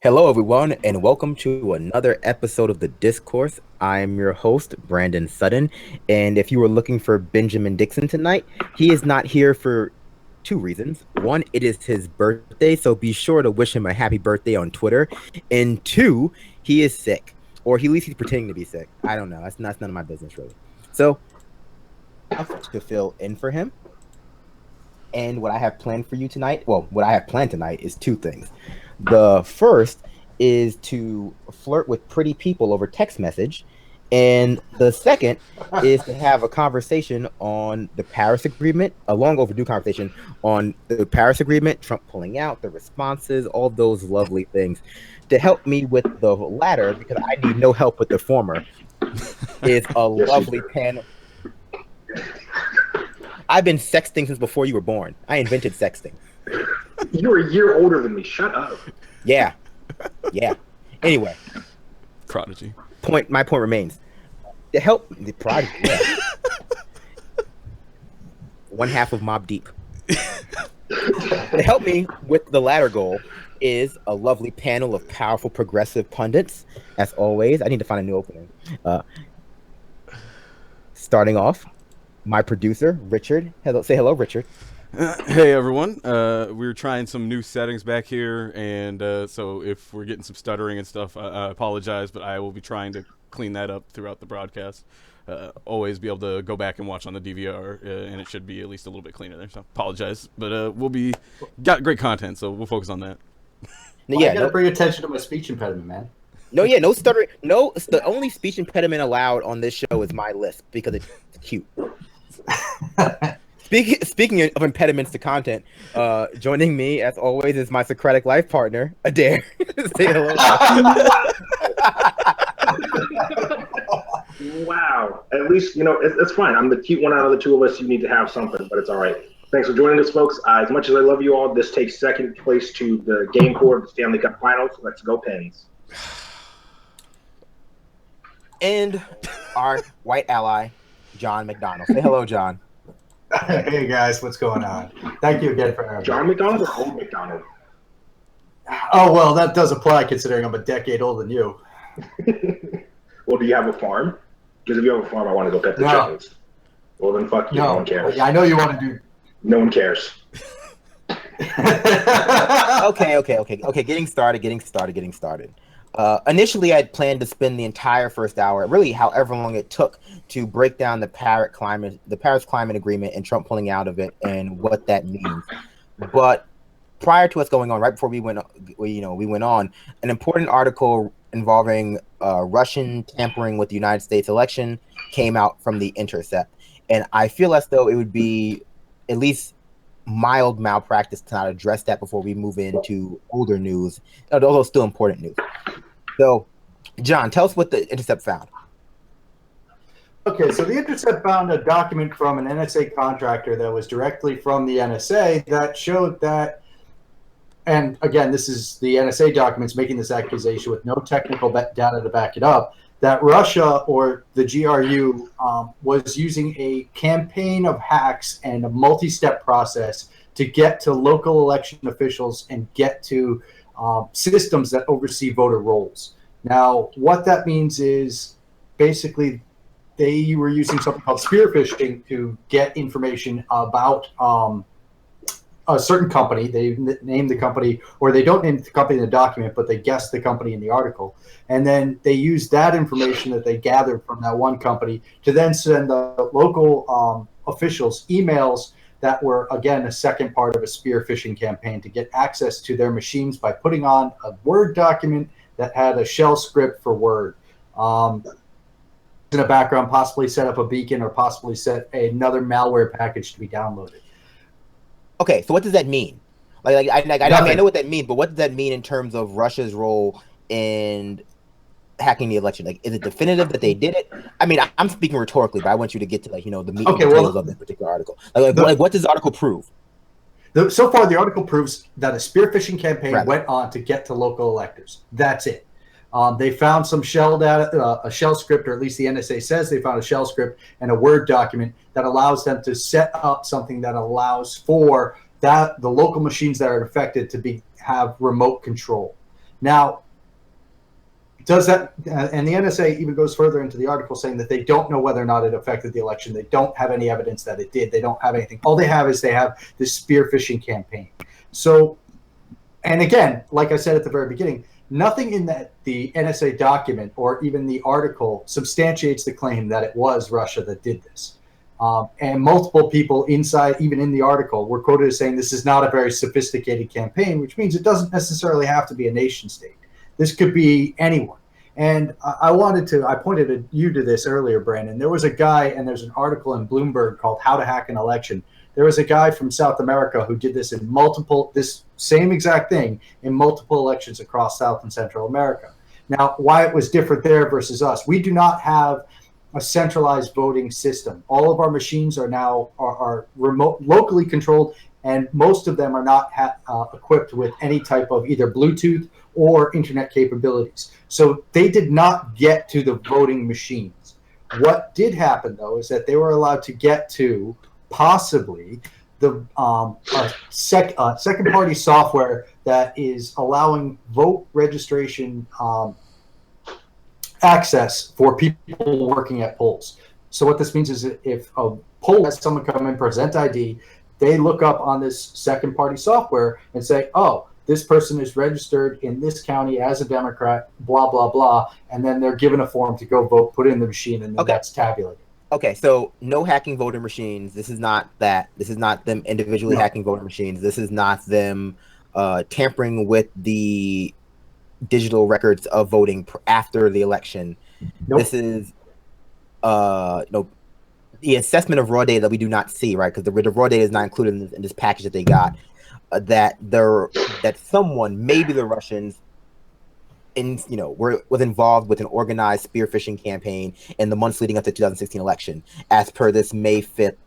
Hello, everyone, and welcome to another episode of the Discourse. I'm your host, Brandon Sutton, and if you were looking for Benjamin Dixon tonight, he is not here for two reasons. One, it is his birthday, so be sure to wish him a happy birthday on Twitter. And two, he is sick, or at least he's pretending to be sick. I don't know. That's none of my business, really. So, I'm to fill in for him. And what I have planned for you tonight, what I have planned tonight is two things. The first is to flirt with pretty people over text message. And the second is to have a conversation on the Paris Agreement, a long overdue conversation on the Paris Agreement, Trump pulling out, the responses, all those lovely things. To help me with the latter, because I need no help with the former, is a lovely panel. I've been sexting since before you were born. I invented sexting. You're a year older than me. Shut up. Yeah. Anyway. Prodigy. My point remains. To help the prodigy. Yeah. One half of Mob Deep. To help me with the latter goal is a lovely panel of powerful progressive pundits. As always, I need to find a new opening. Starting off, my producer, Richard. Say hello, Richard. Hey, everyone. We're trying some new settings back here, and so if we're getting some stuttering and stuff, I apologize, but I will be trying to clean that up throughout the broadcast. Always be able to go back and watch on the DVR, and it should be at least a little bit cleaner there, so apologize. But got great content, so we'll focus on that. Well, I gotta bring attention to my speech impediment, man. No stuttering. No, the only speech impediment allowed on this show is my lisp because it's cute. Speaking of impediments to content, joining me as always is my Socratic life partner, Adair. Say hello. Wow. At least, it's fine. I'm the cute one out of the two of us. You need to have something, but it's all right. Thanks for joining us, folks. As much as I love you all, this takes second place to the Game 4 of the Stanley Cup Finals. Let's go, Pens. And our white ally, John McDonald. Say hello, John. Hey guys, what's going on? Thank you again for having me. John McDonald or Old McDonald? Oh, well, that does apply considering I'm a decade older than you. Well, do you have a farm? Because if you have a farm, I want to go pet the chickens. Well, then fuck you. No one cares. Yeah, I know you want to do... No one cares. Okay. Getting started. Initially, I'd planned to spend the entire first hour, really however long it took, to break down the Paris Climate Agreement and Trump pulling out of it and what that means. But prior to us going on, right before we went on, an important article involving Russian tampering with the United States election came out from The Intercept, and I feel as though it would be at least mild malpractice to not address that before we move into older news, although still important news. So, John, tell us what The Intercept found. Okay, so The Intercept found a document from an NSA contractor that was directly from the NSA that showed that, and again, this is the NSA documents making this accusation with no technical data to back it up, that Russia or the GRU was using a campaign of hacks and a multi-step process to get to local election officials and get to systems that oversee voter rolls. Now, what that means is basically they were using something called spear phishing to get information about a certain company. They name the company, or they don't name the company in the document, but they guess the company in the article. And then they use that information that they gathered from that one company to then send the local officials emails that were, again, a second part of a spear phishing campaign to get access to their machines by putting on a Word document that had a shell script for Word. In the background, possibly set up a beacon or possibly set another malware package to be downloaded. Okay, so what does that mean? I know what that means, but what does that mean in terms of Russia's role in hacking the election? Like, is it definitive that they did it? I mean, I'm speaking rhetorically, but I want you to get to the meat and potatoes of this particular article. What does the article prove? So far, the article proves that a spear phishing campaign went on to get to local electors. That's it. They found some shell data, a shell script, or at least the NSA says they found a shell script and a Word document that allows them to set up something that allows for the local machines that are affected to have remote control. Now, does that, and the NSA even goes further into the article saying that they don't know whether or not it affected the election. They don't have any evidence that it did. They don't have anything. All they have is they have this spear phishing campaign. So, and again, like I said at the very beginning, nothing in the NSA document or even the article substantiates the claim that it was Russia that did this. And multiple people inside, even in the article, were quoted as saying this is not a very sophisticated campaign, which means it doesn't necessarily have to be a nation state. This could be anyone. And I pointed you to this earlier, Brandon. There was a guy, and there's an article in Bloomberg called How to Hack an Election. There was a guy from South America who did this this same exact thing in multiple elections across South and Central America. Now, why it was different there versus us, we do not have a centralized voting system. All of our machines are now are remote, locally controlled, and most of them are not equipped with any type of either Bluetooth or internet capabilities. So they did not get to the voting machines. What did happen, though, is that they were allowed to get to possibly the second-party software that is allowing vote registration access for people working at polls. So what this means is that if a poll has someone come in, present ID, they look up on this second-party software and say, oh, this person is registered in this county as a Democrat, blah, blah, blah, and then they're given a form to go vote, put it in the machine, and then that's tabulated. Okay, so no hacking voting machines. This is not that. This is not them individually hacking voting machines. This is not them tampering with the digital records of voting after the election. Nope. This is the assessment of raw data that we do not see, right? Because the raw data is not included in this package that they got. That someone, maybe the Russians, was involved with an organized spear phishing campaign in the months leading up to the 2016 election, as per this May 5th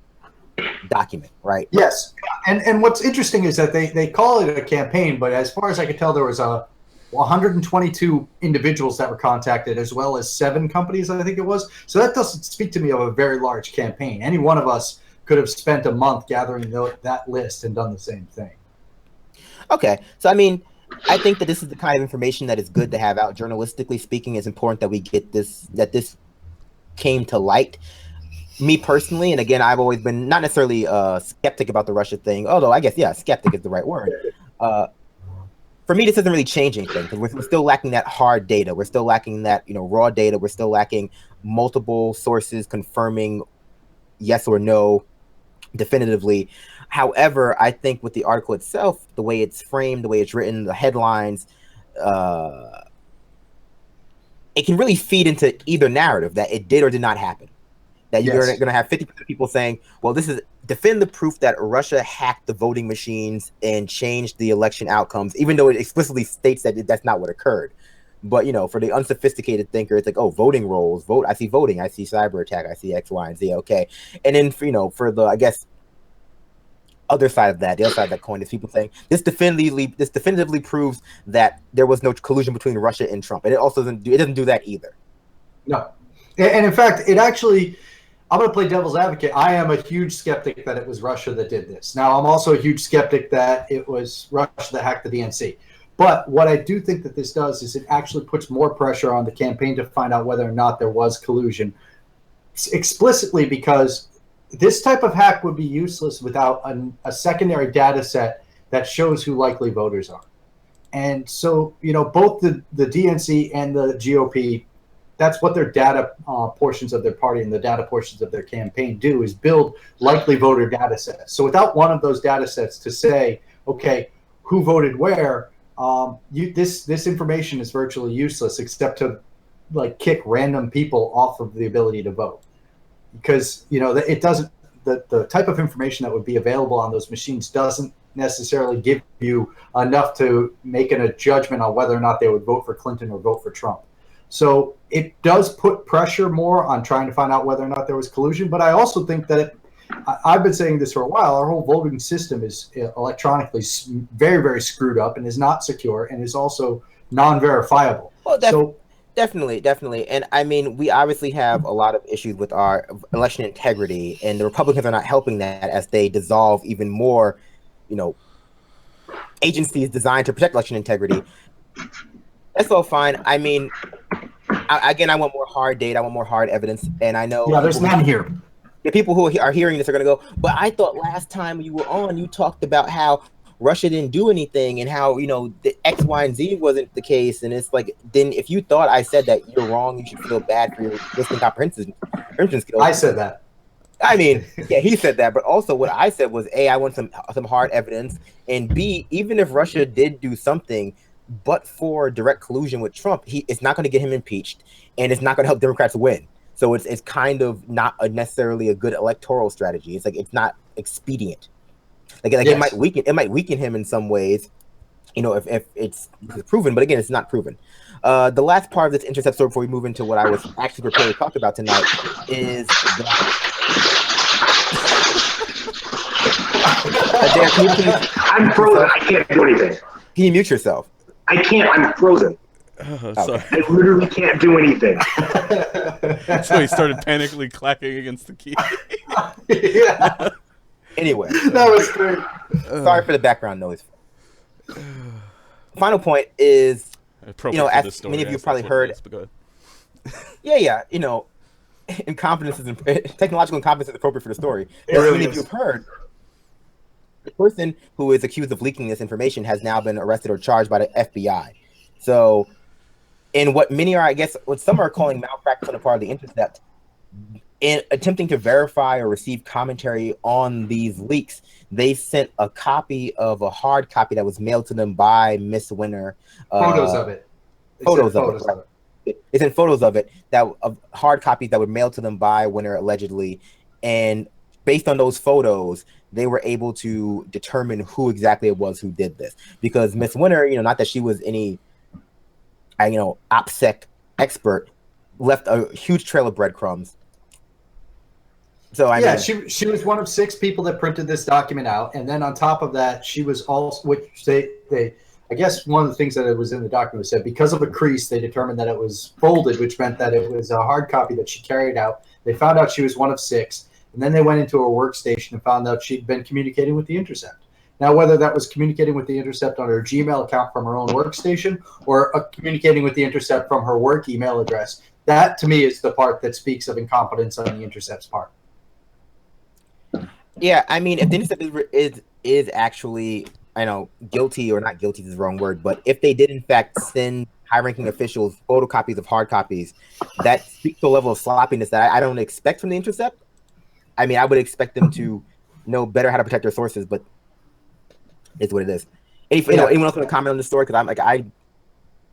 document, right? Yes, and what's interesting is that they call it a campaign, but as far as I could tell, there was 122 individuals that were contacted, as well as 7 companies, I think it was. So that doesn't speak to me of a very large campaign. Any one of us could have spent a month gathering that list and done the same thing. Okay, so I mean, I think that this is the kind of information that is good to have out. Journalistically speaking, it's important that we get that this came to light. Me personally, and again, I've always been not necessarily skeptic about the Russia thing, although I guess, yeah, skeptic is the right word. For me, this doesn't really change anything because we're still lacking that hard data. We're still lacking that, raw data. We're still lacking multiple sources confirming yes or no definitively. However, I think with the article itself, the way it's framed, the way it's written, the headlines, it can really feed into either narrative that it did or did not happen. That you're going to have 50% of people saying, well, this is defend the proof that Russia hacked the voting machines and changed the election outcomes, even though it explicitly states that that's not what occurred. But, for the unsophisticated thinker, it's like, oh, voting rolls, I see voting, I see cyber attack, I see X, Y, and Z. Okay. And then, for the, I guess, other side of that, the other side of that coin is people saying this definitively proves that there was no collusion between Russia and Trump. And it also doesn't do that either. No. And in fact, it actually, I'm going to play devil's advocate. I am a huge skeptic that it was Russia that did this. Now, I'm also a huge skeptic that it was Russia that hacked the DNC. But what I do think that this does is it actually puts more pressure on the campaign to find out whether or not there was collusion, explicitly because this type of hack would be useless without a secondary data set that shows who likely voters are. And so, both the DNC and the GOP, that's what their data portions of their party and the data portions of their campaign do, is build likely voter data sets. So without one of those data sets to say, okay, who voted where, this information is virtually useless except to kick random people off of the ability to vote. Because it doesn't, the type of information that would be available on those machines doesn't necessarily give you enough to make a judgment on whether or not they would vote for Clinton or vote for Trump. So it does put pressure more on trying to find out whether or not there was collusion. But I also think that I've been saying this for a while. Our whole voting system is electronically very, very screwed up and is not secure and is also non-verifiable. Well, Definitely. And I mean, we obviously have a lot of issues with our election integrity, and the Republicans are not helping that as they dissolve even more, agencies designed to protect election integrity. That's all fine. I mean, again, I want more hard data. I want more hard evidence, and I know. Yeah, there's none here. The people who are hearing this are going to go, but I thought last time you were on, you talked about how Russia didn't do anything and how, the X, Y, and Z wasn't the case. And it's like, then if you thought I said that, you're wrong. You should feel bad for your listening comprehension skills. I said that. I mean, yeah, he said that, but also what I said was, A, I want some hard evidence, and B, even if Russia did do something, but for direct collusion with Trump, it's not going to get him impeached, and it's not going to help Democrats win. So it's kind of not necessarily a good electoral strategy. It's like it's not expedient. Like yes. It might weaken him in some ways, if it's proven. But again, it's not proven. The last part of this intercept story before we move into what I was actually prepared to talk about tonight is Adair, can you please? I'm frozen. I can't do anything. Can you mute yourself? I can't. I'm frozen. Sorry. I literally can't do anything. So he started panically clacking against the key. Yeah. Anyway, that was great. Sorry for the background noise. Final point is, as many of you probably heard. Yeah. Technological incompetence is appropriate for the story. As many of you have heard, the person who is accused of leaking this information has now been arrested or charged by the FBI. So, in what some are calling malpractice on the part of the Intercept, in attempting to verify or receive commentary on these leaks, they sent a copy of a hard copy that was mailed to them by Miss Winner. Photos of it. Photos of it. They sent photos of it, of hard copies that were mailed to them by Winner allegedly, and based on those photos, they were able to determine who exactly it was who did this. Because Miss Winner, not that she was any OPSEC expert, left a huge trail of breadcrumbs. So she was one of 6 people that printed this document out, and then on top of that, she was also, which they I guess one of the things that it was in the document said because of a crease, they determined that it was folded, which meant that it was a hard copy that she carried out. They found out she was one of 6, and then they went into her workstation and found out she'd been communicating with the Intercept. Now, whether that was communicating with the Intercept on her Gmail account from her own workstation or communicating with the Intercept from her work email address, that to me is the part that speaks of incompetence on the Intercept's part. Yeah, I mean, if the Intercept is actually, guilty, or not guilty is the wrong word, but if they did in fact send high-ranking officials photocopies of hard copies, that speaks to a level of sloppiness that I don't expect from the Intercept. I mean, I would expect them to know better how to protect their sources, but it's what it is. Anyone else want to comment on this story? Because I'm like,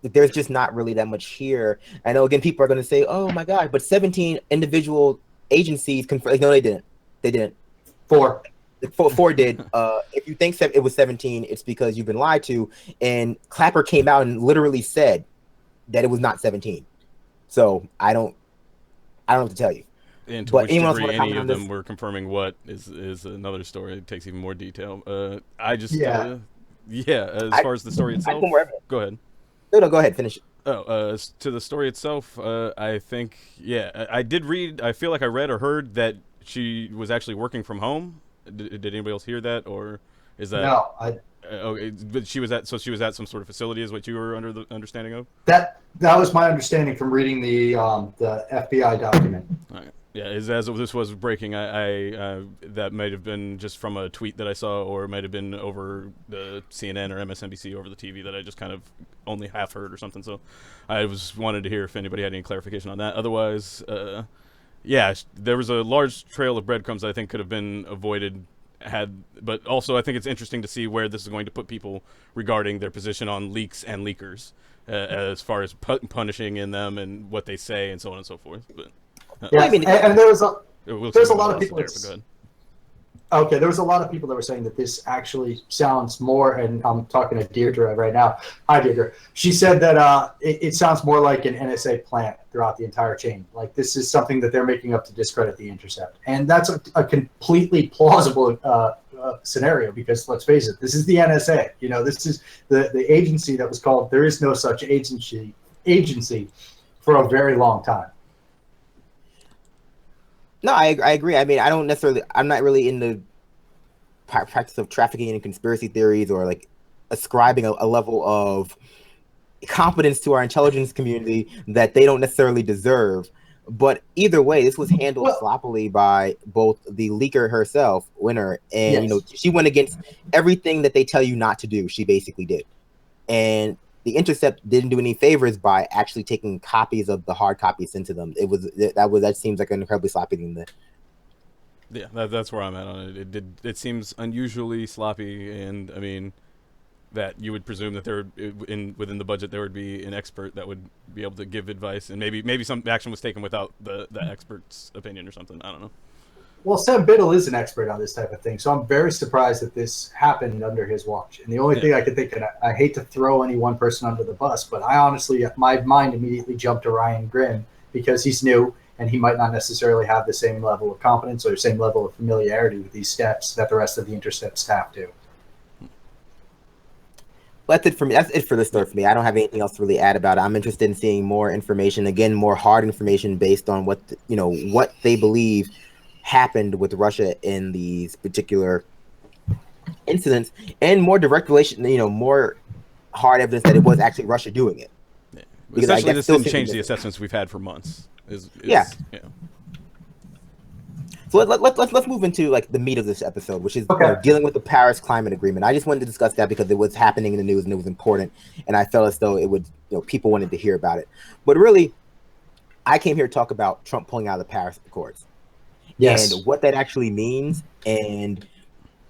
there's just not really that much here. I know, again, people are going to say, oh my God, but 17 individual agencies confirmed. No, they didn't. They didn't. 4 did. If you think it was 17, it's because you've been lied to. And Clapper came out and literally said that it was not 17. So I don't know what to tell you. And to which degree any of them were confirming what is another story. It takes even more detail. As far as the story itself, go ahead. No, go ahead. Finish. To the story itself, I think, I did read. I feel like I read or heard that she was actually working from home. Did anybody else hear that, or is that no? But she was at some sort of facility, is what you were under the understanding of. That was my understanding from reading the FBI document. All right. Yeah, as this was breaking, I that might have been just from a tweet that I saw, or it might have been over the CNN or MSNBC over the TV that I just kind of only half heard or something. So I wanted to hear if anybody had any clarification on that. Otherwise, there was a large trail of breadcrumbs that I think could have been avoided but also I think it's interesting to see where this is going to put people regarding their position on leaks and leakers, as far as punishing in them and what they say and so on and so forth. But and there's a lot of people. There was a lot of people that were saying that this actually sounds more, and I'm talking to Deirdre right now. Hi, Deirdre. She said that it sounds more like an NSA plant throughout the entire chain. Like this is something that they're making up to discredit the Intercept. And that's a completely plausible scenario because, let's face it, this is the NSA. This is the agency that was called, there is no such agency for a very long time. No, I agree. I mean, I'm not really in the practice of trafficking in conspiracy theories or like ascribing a level of competence to our intelligence community that they don't necessarily deserve. But either way, this was handled sloppily by both the leaker herself, Winner, and she went against everything that they tell you not to do. She basically did, and the Intercept didn't do any favors by actually taking copies of the hard copies into them. That seems like an incredibly sloppy thing. Yeah, that's where I'm at on it. It seems unusually sloppy, and I mean, that you would presume that there within the budget there would be an expert that would be able to give advice, and maybe some action was taken without the expert's opinion or something. I don't know. Well, Sam Biddle is an expert on this type of thing, so I'm very surprised that this happened under his watch. And the only thing I could think of, I hate to throw any one person under the bus, but I honestly, my mind immediately jumped to Ryan Grimm because he's new and he might not necessarily have the same level of competence or same level of familiarity with these steps that the rest of the Intercept staff do. That's it for me. That's it for this story for me. I don't have anything else to really add about it. I'm interested in seeing more information, again, more hard information based on what what they believe happened with Russia in these particular incidents, and more direct relation, more hard evidence that it was actually Russia doing it. Yeah. Essentially, this didn't change the assessments we've had for months. So let's move into like the meat of this episode, which is dealing with the Paris Climate Agreement. I just wanted to discuss that because it was happening in the news and it was important, and I felt as though it would, people wanted to hear about it. But really, I came here to talk about Trump pulling out of the Paris Accords, and what that actually means, and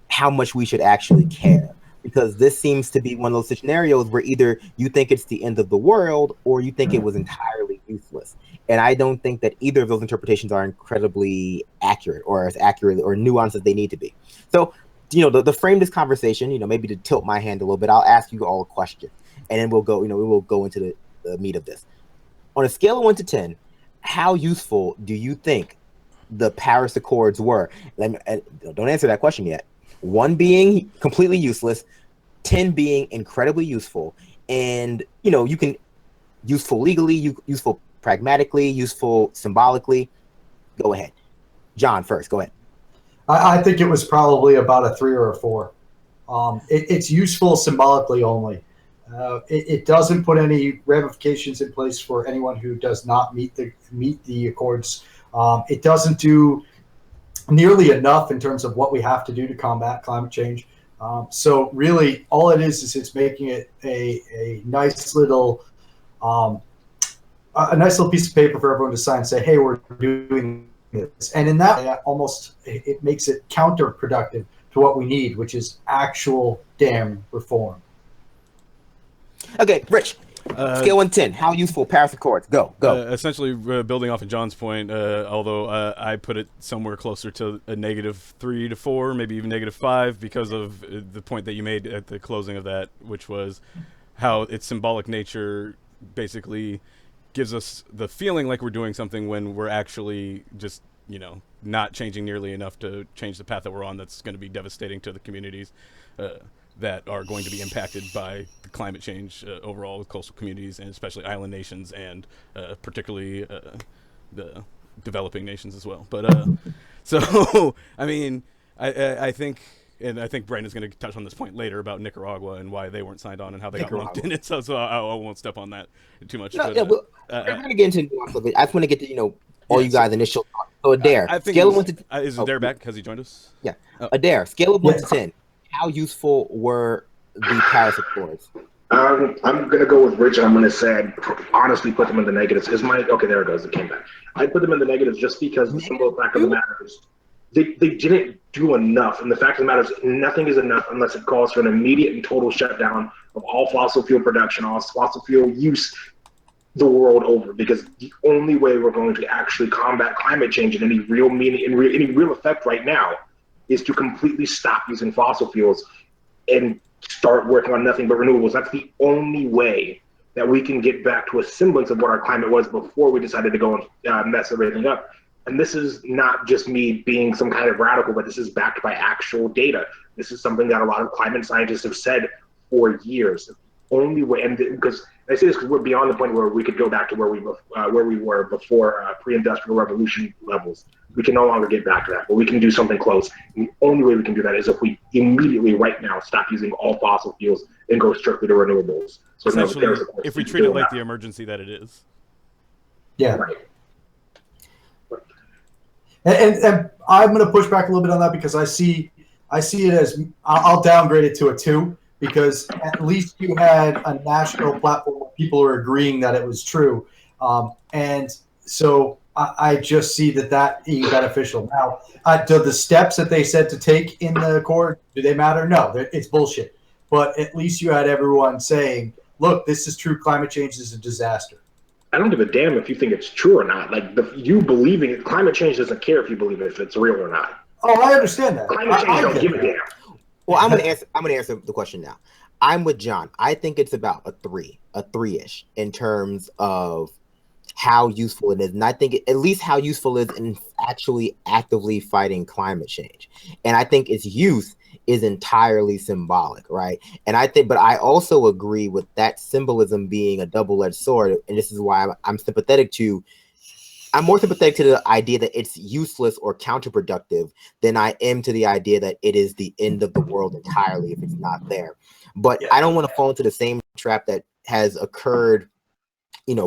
how much we should actually care. Because this seems to be one of those scenarios where either you think it's the end of the world or you think it was entirely useless. And I don't think that either of those interpretations are incredibly accurate or as accurate or nuanced as they need to be. So, to frame this conversation, maybe to tilt my hand a little bit, I'll ask you all a question, and then we'll go, we will go into the meat of this. On a scale of 1 to 10, how useful do you think the Paris Accords were? Don't answer that question yet. 1 being completely useless, 10 being incredibly useful, and you can useful legally, useful pragmatically, useful symbolically. Go ahead, John. First, go ahead. I think it was probably about a 3 or a 4. It's useful symbolically only. It doesn't put any ramifications in place for anyone who does not meet the accords. It doesn't do nearly enough in terms of what we have to do to combat climate change. So really, all it is it's making it a nice little piece of paper for everyone to sign and say, hey, we're doing this. And in that way, almost it makes it counterproductive to what we need, which is actual damn reform. Okay, Rich. Scale 1 to 10. How useful Paris Accords? Go. Essentially, building off of John's point, although I put it somewhere closer to a -3 to 4, maybe even -5, because of the point that you made at the closing of that, which was how its symbolic nature basically gives us the feeling like we're doing something when we're actually just, not changing nearly enough to change the path that we're on. That's going to be devastating to the communities that are going to be impacted by the climate change overall with coastal communities, and especially island nations, and particularly the developing nations as well. But so I mean, I think, and I think Brandon's going to touch on this point later about Nicaragua and why they weren't signed on and how they got lumped in it. So I won't step on that too much. No, we're going to get into nuance of it. I just want to get to all you guys' initial thoughts. So Adair, scale of 1 to is Adair back? Has he joined us? Yeah. Adair, scale of 1 to 10. How useful were the Paris Accords? I'm going to go with Rich, and I'm going to say I'd honestly put them in the negatives. Okay, there it goes. It came back. I put them in the negatives just because the simple fact of the matter is they didn't do enough. And the fact of the matter is nothing is enough unless it calls for an immediate and total shutdown of all fossil fuel production, all fossil fuel use the world over, because the only way we're going to actually combat climate change in any real meaning, in any real effect right now, is to completely stop using fossil fuels and start working on nothing but renewables. That's the only way that we can get back to a semblance of what our climate was before we decided to go and mess everything up. And this is not just me being some kind of radical, but this is backed by actual data. This is something that a lot of climate scientists have said for years. The only way, and because I say this because we're beyond the point where we could go back to where we were before pre-industrial revolution levels. We can no longer get back to that, but we can do something close. And the only way we can do that is if we immediately, right now, stop using all fossil fuels and go strictly to renewables. So essentially, if we treat it like the emergency that it is. Yeah. Right. And I'm going to push back a little bit on that because I see it as, I'll downgrade it to a 2, because at least you had a national platform where people are agreeing that it was true. And so I just see that being beneficial. Now, do the steps that they said to take in the court, do they matter? No, it's bullshit. But at least you had everyone saying, look, this is true. Climate change is a disaster. I don't give a damn if you think it's true or not. Like, you believing it, climate change doesn't care if you believe if it's real or not. Oh, I understand that. Climate change don't give a damn. Well, I'm gonna answer the question now. I'm with John. I think it's about a 3-ish in terms of how useful it is, and I think at least how useful it is in actually actively fighting climate change. And I think its use is entirely symbolic, right? And but I also agree with that symbolism being a double-edged sword, and this is why I'm more sympathetic to the idea that it's useless or counterproductive than I am to the idea that it is the end of the world entirely if it's not there. But I don't want to fall into the same trap that has occurred,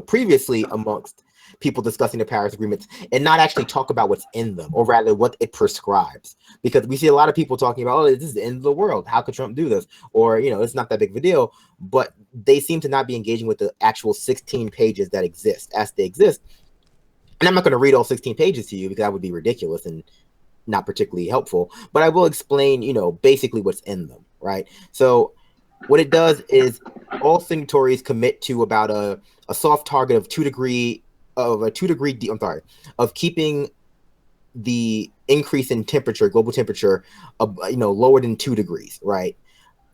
previously amongst people discussing the Paris agreements and not actually talk about what's in them, or rather what it prescribes. Because we see a lot of people talking about, oh, this is the end of the world. How could Trump do this? Or, it's not that big of a deal. But they seem to not be engaging with the actual 16 pages that exist as they exist. And I'm not going to read all 16 pages to you because that would be ridiculous and not particularly helpful. But I will explain, basically what's in them, right? So what it does is all signatories commit to about a soft target of 2 degree of keeping the increase in temperature, global temperature, lower than 2 degrees, right?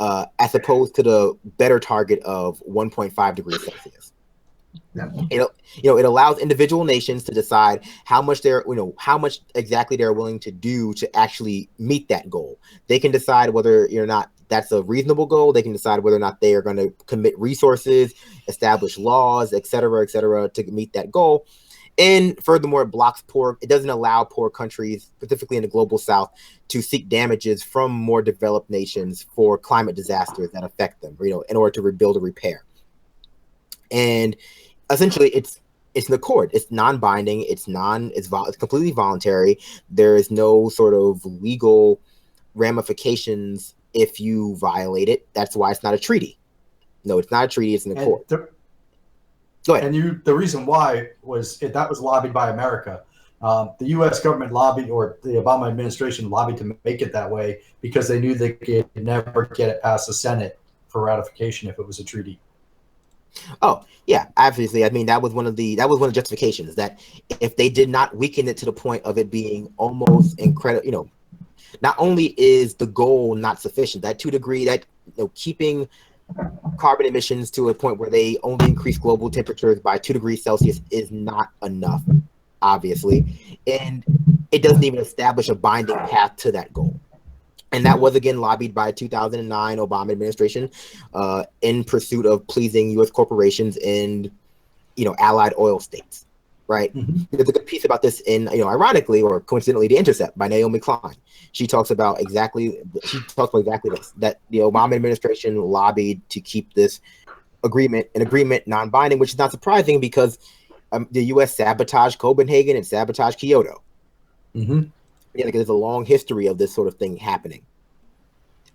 As opposed to the better target of 1.5 degrees Celsius. Yeah. It allows individual nations to decide how much exactly they're willing to do to actually meet that goal. They can decide whether or not that's a reasonable goal. They can decide whether or not they are going to commit resources, establish laws, et cetera, to meet that goal. And furthermore, it doesn't allow poor countries, specifically in the global south, to seek damages from more developed nations for climate disasters that affect them, in order to rebuild or repair. And essentially, it's an accord. It's non-binding. It's completely voluntary. There is no sort of legal ramifications if you violate it. That's why it's not a treaty. No, it's not a treaty. It's an accord. Go ahead. And the reason why was that was lobbied by America. The U.S. government lobbied, or the Obama administration lobbied to make it that way because they knew they could never get it past the Senate for ratification if it was a treaty. Oh, yeah, obviously. I mean, that was one of the justifications, that if they did not weaken it to the point of it being almost incredible, not only is the goal not sufficient, that 2 degree, keeping carbon emissions to a point where they only increase global temperatures by 2 degrees Celsius is not enough, obviously. And it doesn't even establish a binding path to that goal. And that was, again, lobbied by 2009 Obama administration in pursuit of pleasing U.S. corporations and, allied oil states, right? Mm-hmm. There's a good piece about this in, ironically or coincidentally, The Intercept by Naomi Klein. She talks about exactly this, that the Obama administration lobbied to keep this agreement non-binding, which is not surprising because the U.S. sabotaged Copenhagen and sabotaged Kyoto. Mm-hmm. Yeah, because there's a long history of this sort of thing happening.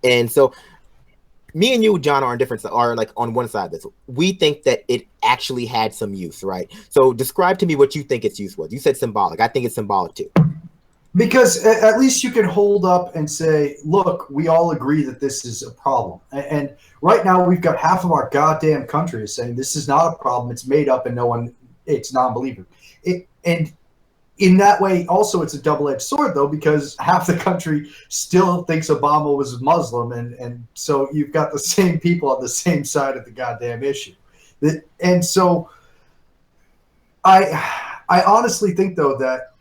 And so me and you, John, are like on one side of this. We think that it actually had some use, right? So describe to me what you think its use was. You said symbolic. I think it's symbolic too. Because at least you can hold up and say, look, we all agree that this is a problem. And right now we've got half of our goddamn country is saying this is not a problem. It's made up and it's non-believer. And in that way, also, it's a double-edged sword, though, because half the country still thinks Obama was Muslim. And so you've got the same people on the same side of the goddamn issue. And so I honestly think, though, that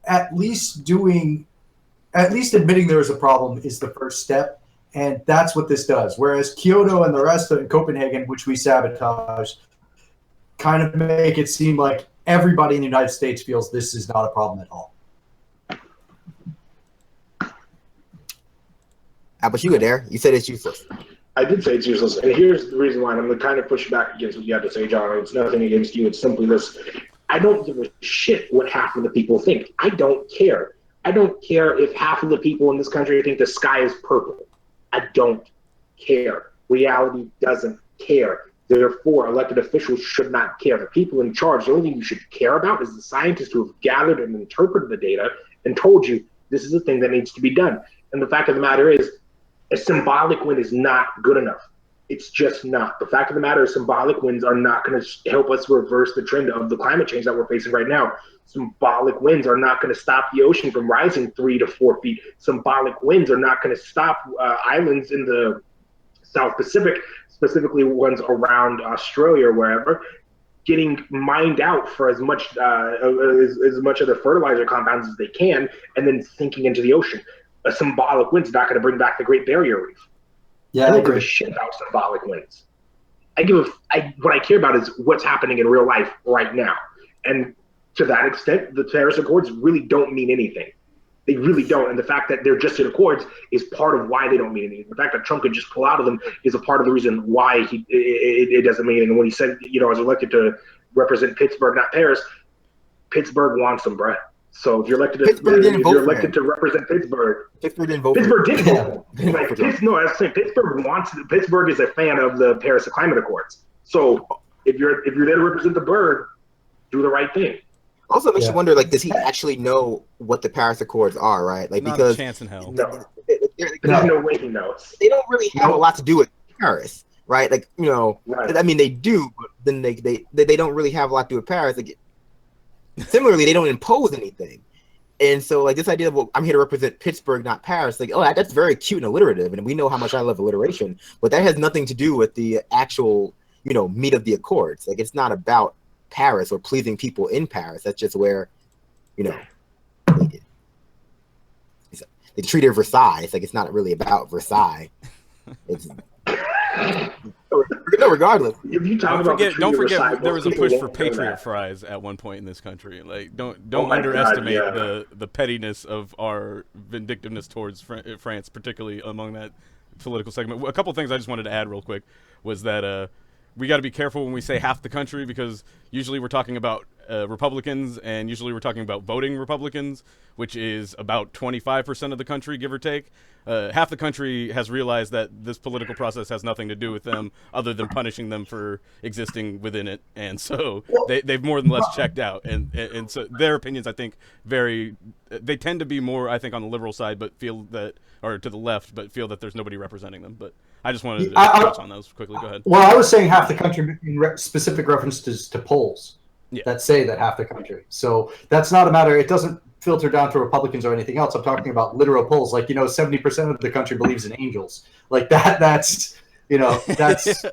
at least admitting there is a problem is the first step. And that's what this does. Whereas Kyoto and the rest of Copenhagen, which we sabotaged, kind of make it seem like everybody in the United States feels this is not a problem at all. How about you, Adair? You said it's useless. I did say it's useless, and here's the reason why. And I'm going to kind of push back against what you had to say, John. It's nothing against you. It's simply this. I don't give a shit what half of the people think. I don't care. I don't care if half of the people in this country think the sky is purple. I don't care. Reality doesn't care. Therefore, elected officials should not care. The people in charge, the only thing you should care about is the scientists who have gathered and interpreted the data and told you this is a thing that needs to be done. And the fact of the matter is, a symbolic win is not good enough. It's just not. The fact of the matter is symbolic wins are not going to help us reverse the trend of the climate change that we're facing right now. Symbolic wins are not going to stop the ocean from rising 3 to 4 feet. Symbolic wins are not going to stop islands in the South Pacific, specifically ones around Australia or wherever, getting mined out for as much of the fertilizer compounds as they can, and then sinking into the ocean. A symbolic win's not going to bring back the Great Barrier Reef. Yeah, I don't give a shit about symbolic wins. What I care about is what's happening in real life right now. And to that extent, the Paris Accords really don't mean anything. They really don't. And the fact that they're just in accords is part of why they don't mean anything. The fact that Trump could just pull out of them is a part of the reason why it doesn't mean anything. And when he said, I was elected to represent Pittsburgh, not Paris, Pittsburgh wants them, bruh. So if you're elected to represent Pittsburgh, Pittsburgh didn't vote. Pittsburgh did vote. Pittsburgh is a fan of the Paris Climate Accords. So if you're there to represent the bird, do the right thing. Also makes you wonder, like, does he actually know what the Paris Accords are, right? Like, Not because a chance in hell. No. There's no way he knows. They don't really have a lot to do with Paris, right? Like, Right. I mean, they do, but then they don't really have a lot to do with Paris. Like, similarly, they don't impose anything. And so, like, this idea of, well, I'm here to represent Pittsburgh, not Paris, like, that's very cute and alliterative, and we know how much I love alliteration, but that has nothing to do with the actual, meat of the Accords. Like, it's not about Paris or pleasing people in Paris. That's just where, they treat it Versailles. It's like, it's not really about Versailles. It's regardless. If you talk Don't forget, Versailles, there was a people push for won't know Patriot that. fries at one point in this country. Like, don't my underestimate God, the pettiness of our vindictiveness towards France, particularly among that political segment. A couple things I just wanted to add real quick was that we got to be careful when we say half the country, because usually we're talking about Republicans, and usually we're talking about voting Republicans, which is about 25% of the country, give or take. Half the country has realized that this political process has nothing to do with them other than punishing them for existing within it, and so they've more than less checked out, and so their opinions, I think, they tend to be more, I think, on the liberal side, but feel that, or to the left, but feel that there's nobody representing them. But I just wanted to touch on those quickly. Go ahead. Well, I was saying half the country in specific references to polls that say that half the country. So that's not a matter. It doesn't filter down to Republicans or anything else. I'm talking about literal polls. Like, 70% of the country believes in angels. Like that. That's. That's.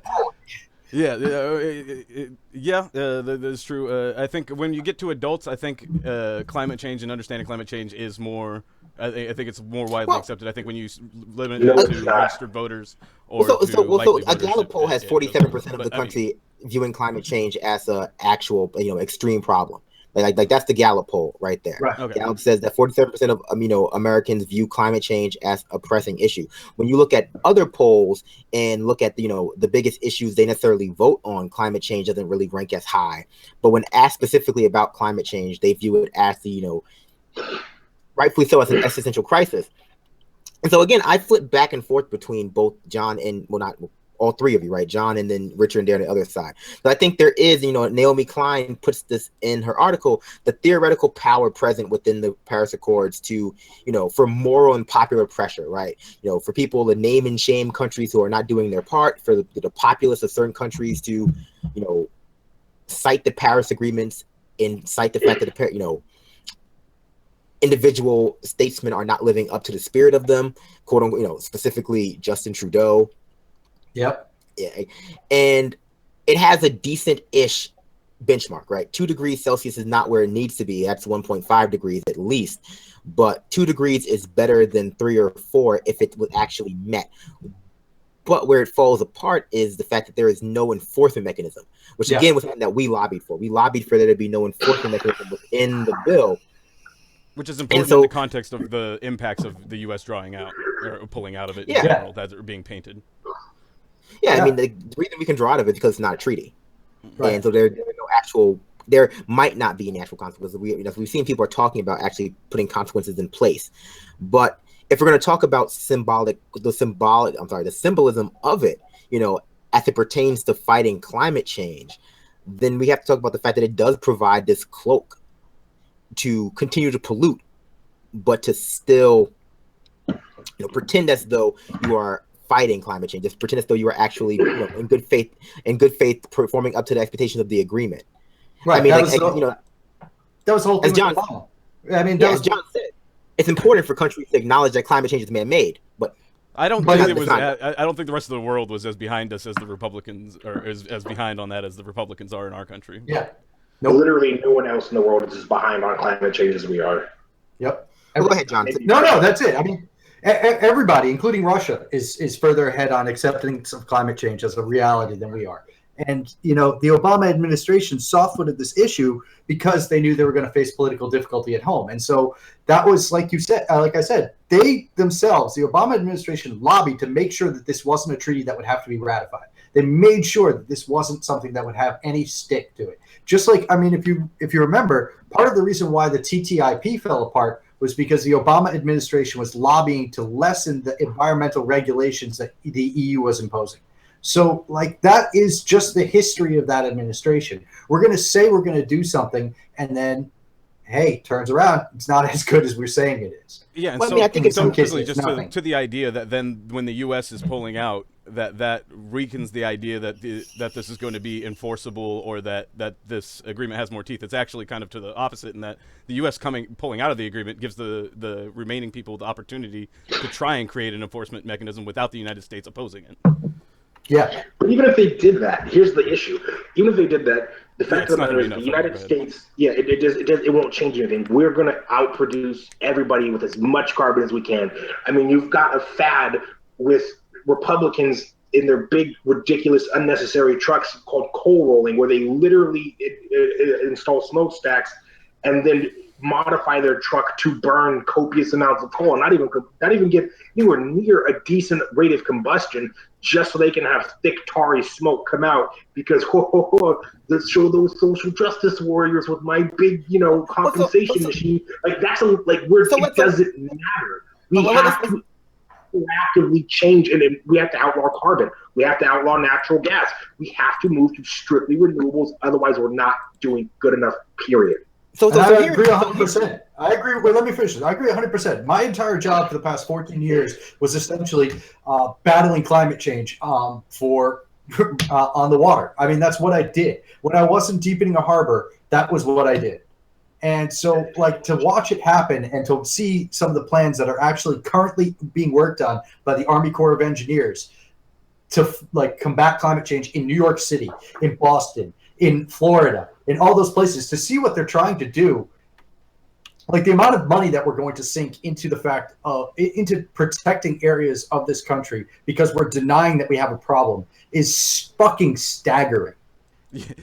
That's true. I think when you get to adults, I think climate change and understanding climate change is more. I think it's more widely accepted. I think when you limit it to registered voters or a Gallup poll has 47% of the country viewing climate change as a actual extreme problem. Like that's the Gallup poll right there. Right. Okay. Gallup says that 47% of Americans view climate change as a pressing issue. When you look at other polls and look at the biggest issues they necessarily vote on, climate change doesn't really rank as high. But when asked specifically about climate change, they view it as the rightfully so, as an existential crisis. And so again, I flip back and forth between both John and not all three of you, right? John and then Richard and Dare on the other side. So I think there is, Naomi Klein puts this in her article, the theoretical power present within the Paris Accords to, for moral and popular pressure, right? For people to name and shame countries who are not doing their part, for the populace of certain countries to, cite the Paris agreements and cite the fact that individual statesmen are not living up to the spirit of them, quote unquote, specifically Justin Trudeau. Yep. Yeah. And it has a decent-ish benchmark, right? 2 degrees Celsius is not where it needs to be. That's 1.5 degrees at least. But 2 degrees is better than 3 or 4 if it was actually met. But where it falls apart is the fact that there is no enforcement mechanism. which again was something that we lobbied for. We lobbied for there to be no enforcement mechanism within the bill. Which is important in the context of the impacts of the U.S. drawing out or pulling out of it in general, that are being painted. Yeah, I mean, the reason we can draw out of it is because it's not a treaty. Right. And so there might not be any actual consequences. We've seen people are talking about actually putting consequences in place. But if we're going to talk about the symbolism of it, as it pertains to fighting climate change, then we have to talk about the fact that it does provide this cloak to continue to pollute, but to still, pretend as though you are fighting climate change. Just pretend as though you are actually, in good faith, performing up to the expectations of the agreement. Right. I mean, that was the whole thing. As John, as John said, it's important for countries to acknowledge that climate change is man-made, but I don't think it was. I don't think the rest of the world was as behind us as the Republicans, or as behind on that as the Republicans are in our country. Yeah. Nope. Literally, no one else in the world is as behind on climate change as we are. Yep. Go ahead, John. No, that's it. I mean, everybody, including Russia, is further ahead on acceptance of climate change as a reality than we are. And, the Obama administration soft-footed this issue because they knew they were going to face political difficulty at home. And so that was, like I said, they themselves, the Obama administration, lobbied to make sure that this wasn't a treaty that would have to be ratified. They made sure that this wasn't something that would have any stick to it. Just like, I mean, if you remember, part of the reason why the TTIP fell apart was because the Obama administration was lobbying to lessen the environmental regulations that the EU was imposing. So, that is just the history of that administration. We're going to say we're going to do something, and then, hey, turns around, it's not as good as we're saying it is. Yeah, and I think it's so quickly, just to the idea that then when the U.S. is pulling out, that weakens the idea that this is going to be enforceable, or that this agreement has more teeth. It's actually kind of to the opposite, in that the U.S. pulling out of the agreement gives the remaining people the opportunity to try and create an enforcement mechanism without the United States opposing it. Yeah. But even if they did that, here's the issue. Even if they did that, the fact of the matter is the United States, it won't change anything. We're going to outproduce everybody with as much carbon as we can. I mean, you've got a fad with Republicans in their big, ridiculous, unnecessary trucks called coal rolling, where they literally install smokestacks and then modify their truck to burn copious amounts of coal, not even get anywhere near a decent rate of combustion, just so they can have thick, tarry smoke come out, because let's show those social justice warriors with my big, compensation machine. It doesn't matter. We have to actively change, and we have to outlaw carbon. We have to outlaw natural gas. We have to move to strictly renewables. Otherwise, we're not doing good enough, period. I agree 100%. I agree. Well, let me finish this. I agree 100%. My entire job for the past 14 years was essentially battling climate change on the water. I mean, that's what I did. When I wasn't deepening a harbor, that was what I did. And so, to watch it happen and to see some of the plans that are actually currently being worked on by the Army Corps of Engineers to combat climate change in New York City, in Boston, in Florida, in all those places, to see what they're trying to do, the amount of money that we're going to sink into the fact of into protecting areas of this country because we're denying that we have a problem is fucking staggering.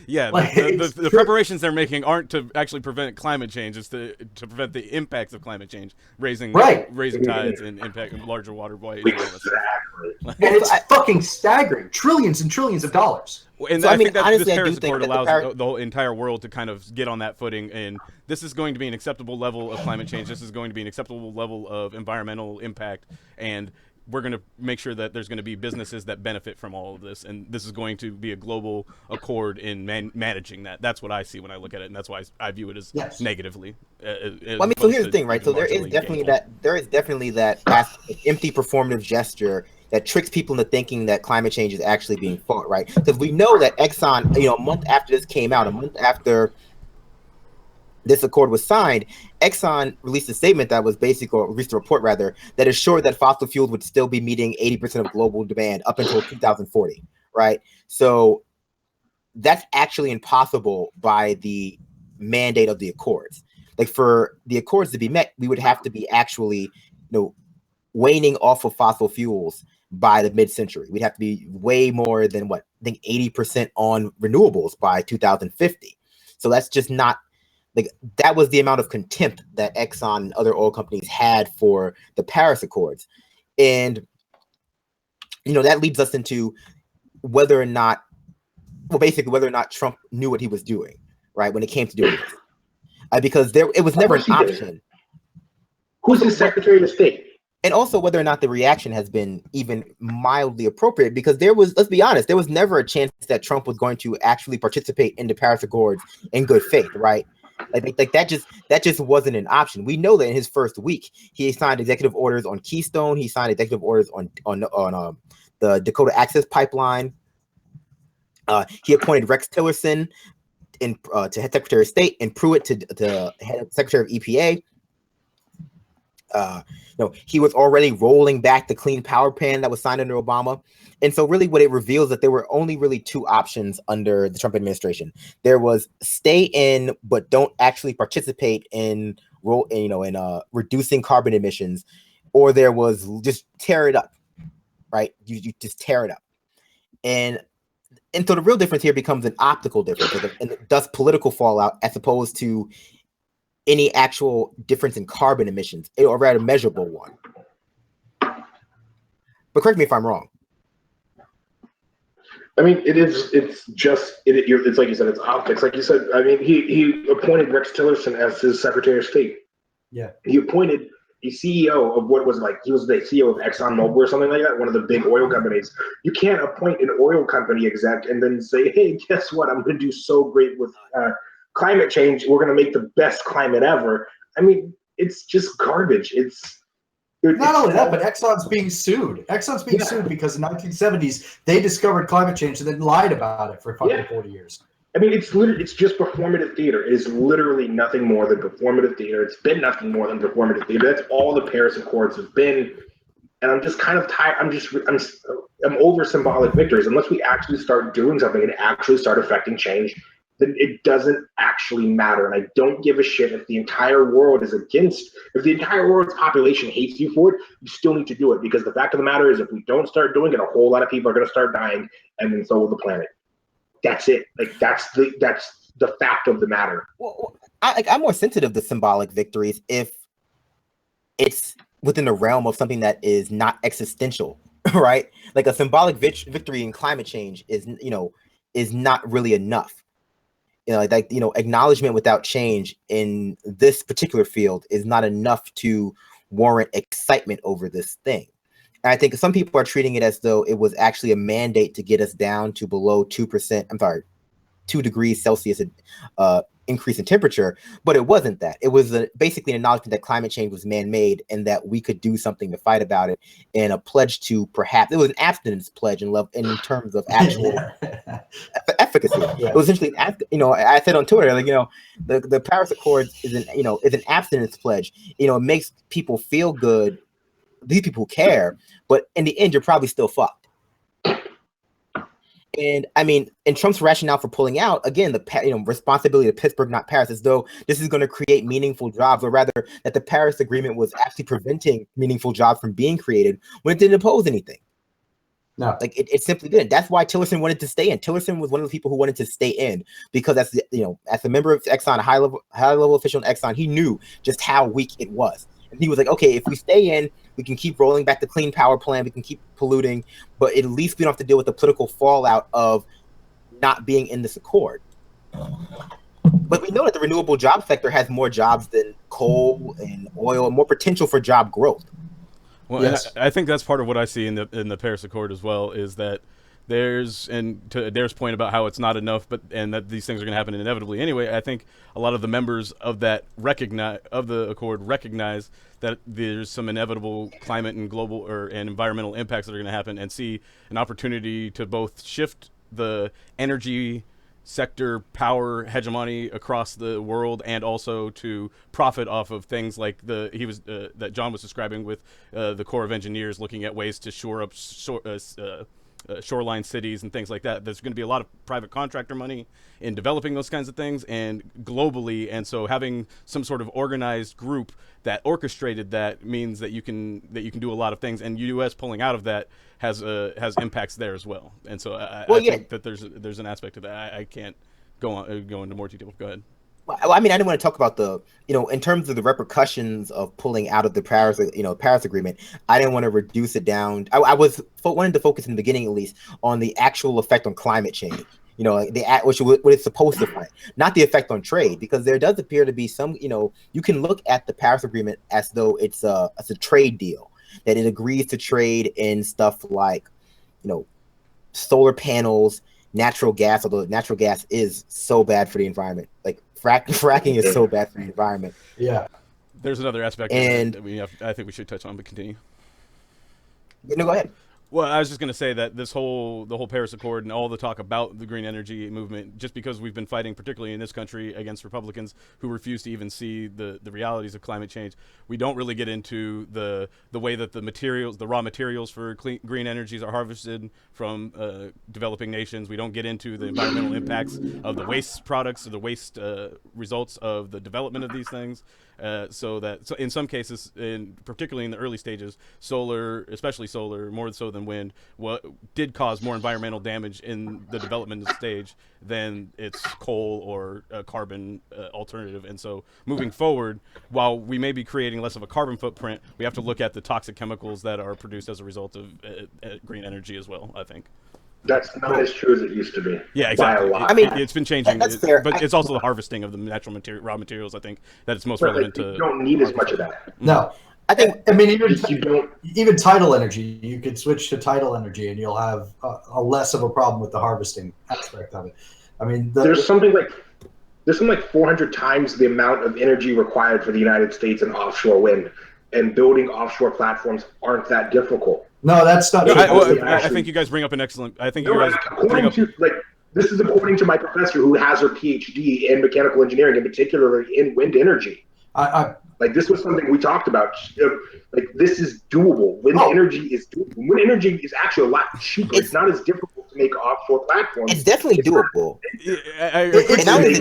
Yeah, the preparations they're making aren't to actually prevent climate change; it's to prevent the impacts of climate change, raising tides and impacting larger water bodies. Exactly. And it's fucking staggering. Trillions and trillions of dollars. And I think that honestly, this Paris Accord allows the whole entire world to kind of get on that footing, and this is going to be an acceptable level of climate change. This is going to be an acceptable level of environmental impact, and we're going to make sure that there's going to be businesses that benefit from all of this, and this is going to be a global accord in managing that. That's what I see when I look at it, and that's why I view it as negatively. So here's the thing, right? So there is definitely that empty performative gesture that tricks people into thinking that climate change is actually being fought, right? Because we know that Exxon, a month after this came out, a month after this accord was signed, Exxon released a statement that was released a report rather, that assured that fossil fuels would still be meeting 80% of global demand up until 2040, right? So that's actually impossible by the mandate of the accords. For the accords to be met, we would have to be actually, waning off of fossil fuels by the mid-century. We'd have to be way more than what I think 80% on renewables by 2050. So that's just not like that was the amount of contempt that Exxon and other oil companies had for the Paris Accords. And that leads us into whether or not Trump knew what he was doing, right, when it came to doing this. Because it was never an option. Who's the Secretary of State? And also whether or not the reaction has been even mildly appropriate, because let's be honest, there was never a chance that Trump was going to actually participate in the Paris Accords in good faith, right? Like that just wasn't an option. We know that in his first week, he signed executive orders on Keystone. He signed executive orders on the Dakota Access Pipeline. He appointed Rex Tillerson to head Secretary of State and Pruitt to head Secretary of EPA. He was already rolling back the Clean Power Plan that was signed under Obama. And so really what it reveals that there were only really two options under the Trump administration. There was stay in, but don't actually participate in reducing carbon emissions, or there was just tear it up, right? You just tear it up. And so the real difference here becomes an optical difference, and thus political fallout as opposed to any actual difference in carbon emissions, or rather measurable one. But correct me if I'm wrong. I mean, it's like you said, it's optics. Like you said, I mean, he appointed Rex Tillerson as his Secretary of State. Yeah. He appointed the CEO of what was he was the CEO of ExxonMobil or something like that, one of the big oil companies. You can't appoint an oil company exec and then say, hey, guess what? I'm going to do so great with climate change. We're going to make the best climate ever. I mean, it's just garbage. Not only that, but Exxon's being sued. Sued because in the 1970s, they discovered climate change and then lied about it for fucking 40 years. I mean, it's just performative theater. It is literally nothing more than performative theater. It's been nothing more than performative theater. That's all the Paris Accords have been. And I'm just kind of tired. I'm over symbolic victories. Unless we actually start doing something and actually start affecting change, then it doesn't actually matter. And I don't give a shit if the entire world is if the entire world's population hates you for it, you still need to do it. Because the fact of the matter is, if we don't start doing it, a whole lot of people are going to start dying, and then so will the planet. That's it. Like that's the fact of the matter. Well, I'm more sensitive to symbolic victories if it's within the realm of something that is not existential, right? Like a symbolic victory in climate change is not really enough. Acknowledgement without change in this particular field is not enough to warrant excitement over this thing. And I think some people are treating it as though it was actually a mandate to get us down to below 2%. 2 degrees Celsius increase in temperature, but it wasn't that. It was basically an acknowledgement that climate change was man-made and that we could do something to fight about it, and a pledge to it was an abstinence pledge in terms of actual efficacy. Yeah. It was essentially, I said on Twitter, the Paris Accords is an abstinence pledge. It makes people feel good. These people care, but in the end, you're probably still fucked. And I mean, in Trump's rationale for pulling out, again, the responsibility of Pittsburgh, not Paris, as though this is going to create meaningful jobs, or rather that the Paris Agreement was actually preventing meaningful jobs from being created when it didn't impose anything. No, it simply didn't. That's why Tillerson wanted to stay in. Tillerson was one of the people who wanted to stay in because as a member of Exxon, a high level official in Exxon, he knew just how weak it was. And he was like, okay, if we stay in, we can keep rolling back the Clean Power Plan, we can keep polluting, but at least we don't have to deal with the political fallout of not being in this accord. But we know that the renewable job sector has more jobs than coal and oil, and more potential for job growth. Well, yes. I think that's part of what I see in the Paris Accord as well, is that and to Adair's point about how it's not enough, and that these things are going to happen inevitably anyway, I think a lot of the members of the accord recognize that there's some inevitable climate and global and environmental impacts that are going to happen, and see an opportunity to both shift the energy sector power hegemony across the world, and also to profit off of things like that John was describing with the Corps of Engineers looking at ways to shore up shoreline cities and things like that. There's going to be a lot of private contractor money in developing those kinds of things and globally. And so having some sort of organized group that orchestrated that means that you can do a lot of things. And U.S. pulling out of that has impacts there as well. And so I think that there's an aspect to that. I can't go into more detail. Go ahead. Well, I mean, I didn't want to talk about the, in terms of the repercussions of pulling out of the Paris Agreement. I didn't want to reduce it down. I wanted to focus in the beginning, at least, on the actual effect on climate change. What it's supposed to find, not the effect on trade, because there does appear to be some. You can look at the Paris Agreement as though it's a trade deal, that it agrees to trade in stuff like, solar panels, natural gas. Although natural gas is so bad for the environment, like. Fracking is so bad for the environment. Yeah. There's another aspect that I think we should touch on, but continue. No, go ahead. Well, I was just going to say that the whole Paris Accord and all the talk about the green energy movement, just because we've been fighting, particularly in this country, against Republicans who refuse to even see the realities of climate change, we don't really get into the way that the raw materials for green energies are harvested from developing nations. We don't get into the environmental impacts of the waste products or the waste results of the development of these things. So in some cases, particularly in the early stages, especially solar, more so than wind, did cause more environmental damage in the development stage than its coal or carbon alternative. And so moving forward, while we may be creating less of a carbon footprint, we have to look at the toxic chemicals that are produced as a result of green energy as well, I think. That's not as true as it used to be. Yeah, exactly. I mean, it's been changing, that's fair. But it's also the harvesting of the raw materials. I think that it's most relevant to. You don't need as much of that. No, I think. I mean, even tidal energy, you could switch to tidal energy, and you'll have a less of a problem with the harvesting aspect of it. I mean, there's something like 400 times the amount of energy required for the United States in offshore wind, and building offshore platforms aren't that difficult. No, that's not. I think you guys bring up an excellent. I think this is according to my professor, who has her PhD in mechanical engineering, and particularly in wind energy. This was something we talked about. This is doable. Wind energy is doable. Wind energy is actually a lot cheaper. It's not as difficult to make offshore platforms. It's definitely doable.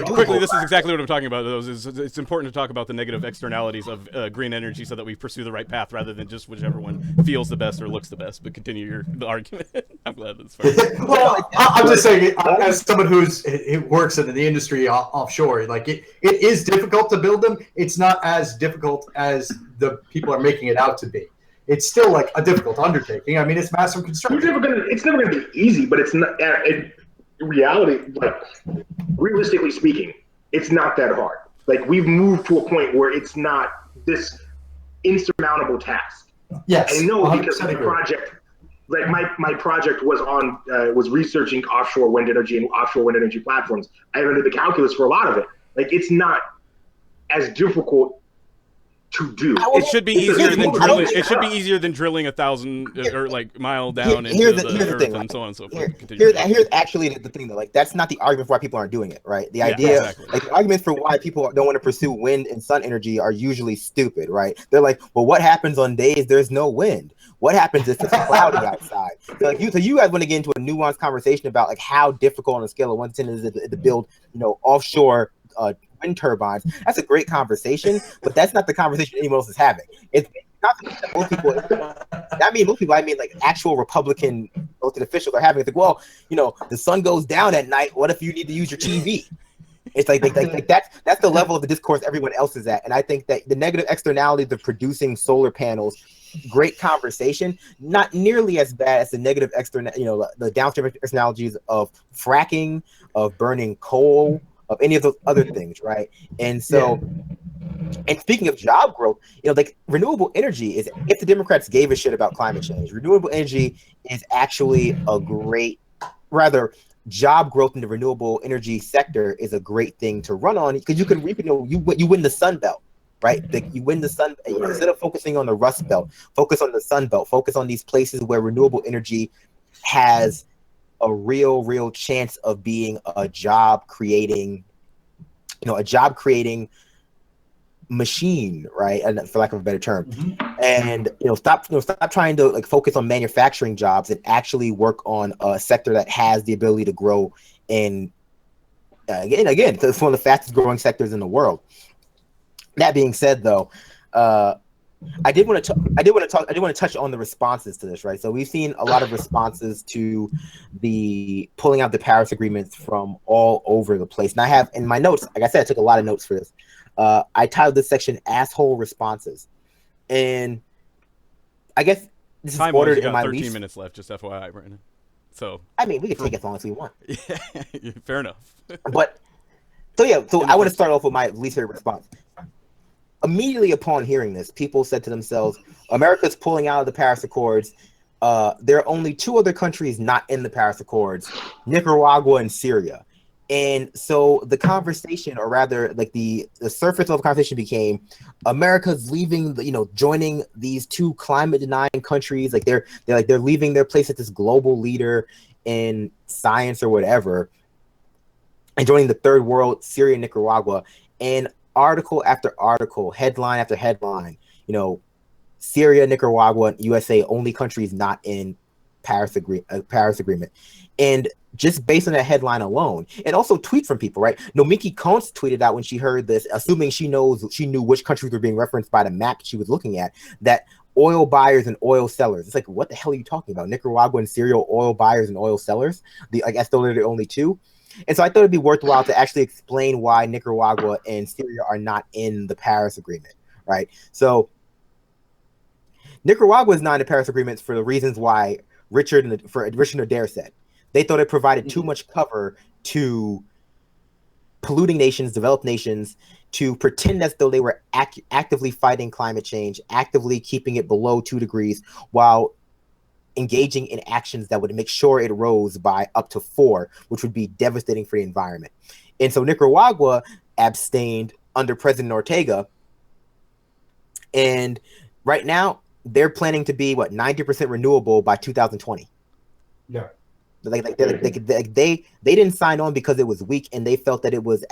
Quickly, this is exactly what I'm talking about. It's important to talk about the negative externalities of green energy so that we pursue the right path rather than just whichever one feels the best or looks the best. But continue the argument. I'm glad that's fair. Well, I'm just saying, as someone who works in the industry offshore, it is difficult to build them. It's not as difficult as the people are making it out to be. It's still a difficult undertaking. I mean, it's massive construction. It's never gonna be easy, but it's not. In reality, realistically speaking, it's not that hard. We've moved to a point where it's not this insurmountable task. Yes, I know, because my project, my project was researching offshore wind energy and offshore wind energy platforms. I did the calculus for a lot of it. It's not as difficult to do. It should be easier than drilling. It should be easier than drilling 1,000 or mile down into the earth and so on and so forth. Here's actually the thing though. That's not the argument for why people aren't doing it, right? The idea, the arguments for why people don't want to pursue wind and sun energy are usually stupid, right? They're like, well, what happens on days there's no wind? What happens if it's cloudy outside? So you guys want to get into a nuanced conversation about how difficult on a scale of 1 to 10 is it to build, offshore wind turbines. That's a great conversation, but that's not the conversation anyone else is having. It's not most people. I mean actual Republican elected officials are having. It's the sun goes down at night. What if you need to use your TV? It's that's the level of the discourse everyone else is at. And I think that the negative externalities of producing solar panels, great conversation, not nearly as bad as the negative the downstream externalities of fracking, of burning coal, of any of those other things, right? And so, and speaking of job growth, renewable energy is, if the Democrats gave a shit about climate change, renewable energy is actually a great, job growth in the renewable energy sector is a great thing to run on, because you can reap, you win the Sun Belt, right? You win the Sun, instead of focusing on the Rust Belt, focus on the Sun Belt, focus on these places where renewable energy has a real chance of being a job creating machine, right? And for lack of a better term. Mm-hmm. and stop trying to like focus on manufacturing jobs and actually work on a sector that has the ability to grow. And again, it's one of the fastest growing sectors in the world. That being said, though, I did want to touch on the responses to this, right? So we've seen a lot of responses to the pulling out the Paris agreements from all over the place. And I have in my notes, like I said, I took a lot of notes for this. I titled this section "Asshole Responses," and I guess this is ordered in my 13 minutes left, just FYI, Brandon. So I mean, we can take as long as we want. Yeah, fair enough. But so I want to start off with my least favorite response. Immediately upon hearing this, people said to themselves, America's pulling out of the Paris Accords. There are only two other countries not in the Paris Accords, Nicaragua and Syria. And so the conversation, or rather like the surface level conversation became America's leaving, joining these two climate denying countries. Like they're leaving their place as this global leader in science or whatever, and joining the third world, Syria and Nicaragua. And article after article, headline after headline, Syria, Nicaragua, and USA, only countries not in Paris Agreement. And just based on that headline alone, and also tweets from people, right? Nomiki Konst tweeted out when she heard this, assuming she knew which countries were being referenced by the map she was looking at, that oil buyers and oil sellers. It's like, what the hell are you talking about? Nicaragua and Syria, oil buyers and oil sellers? I guess those are the only two. And so I thought it'd be worthwhile to actually explain why Nicaragua and Syria are not in the Paris Agreement, right? So Nicaragua is not in the Paris Agreement for the reasons why Richard and Adair said. They thought it provided too much cover to polluting nations, developed nations, to pretend as though they were actively fighting climate change, actively keeping it below 2 degrees, while engaging in actions that would make sure it rose by up to 4, which would be devastating for the environment. And so Nicaragua abstained under President Ortega. And right now, they're planning to be, 90% renewable by 2020. Yeah. They didn't sign on because it was weak, and they felt that it was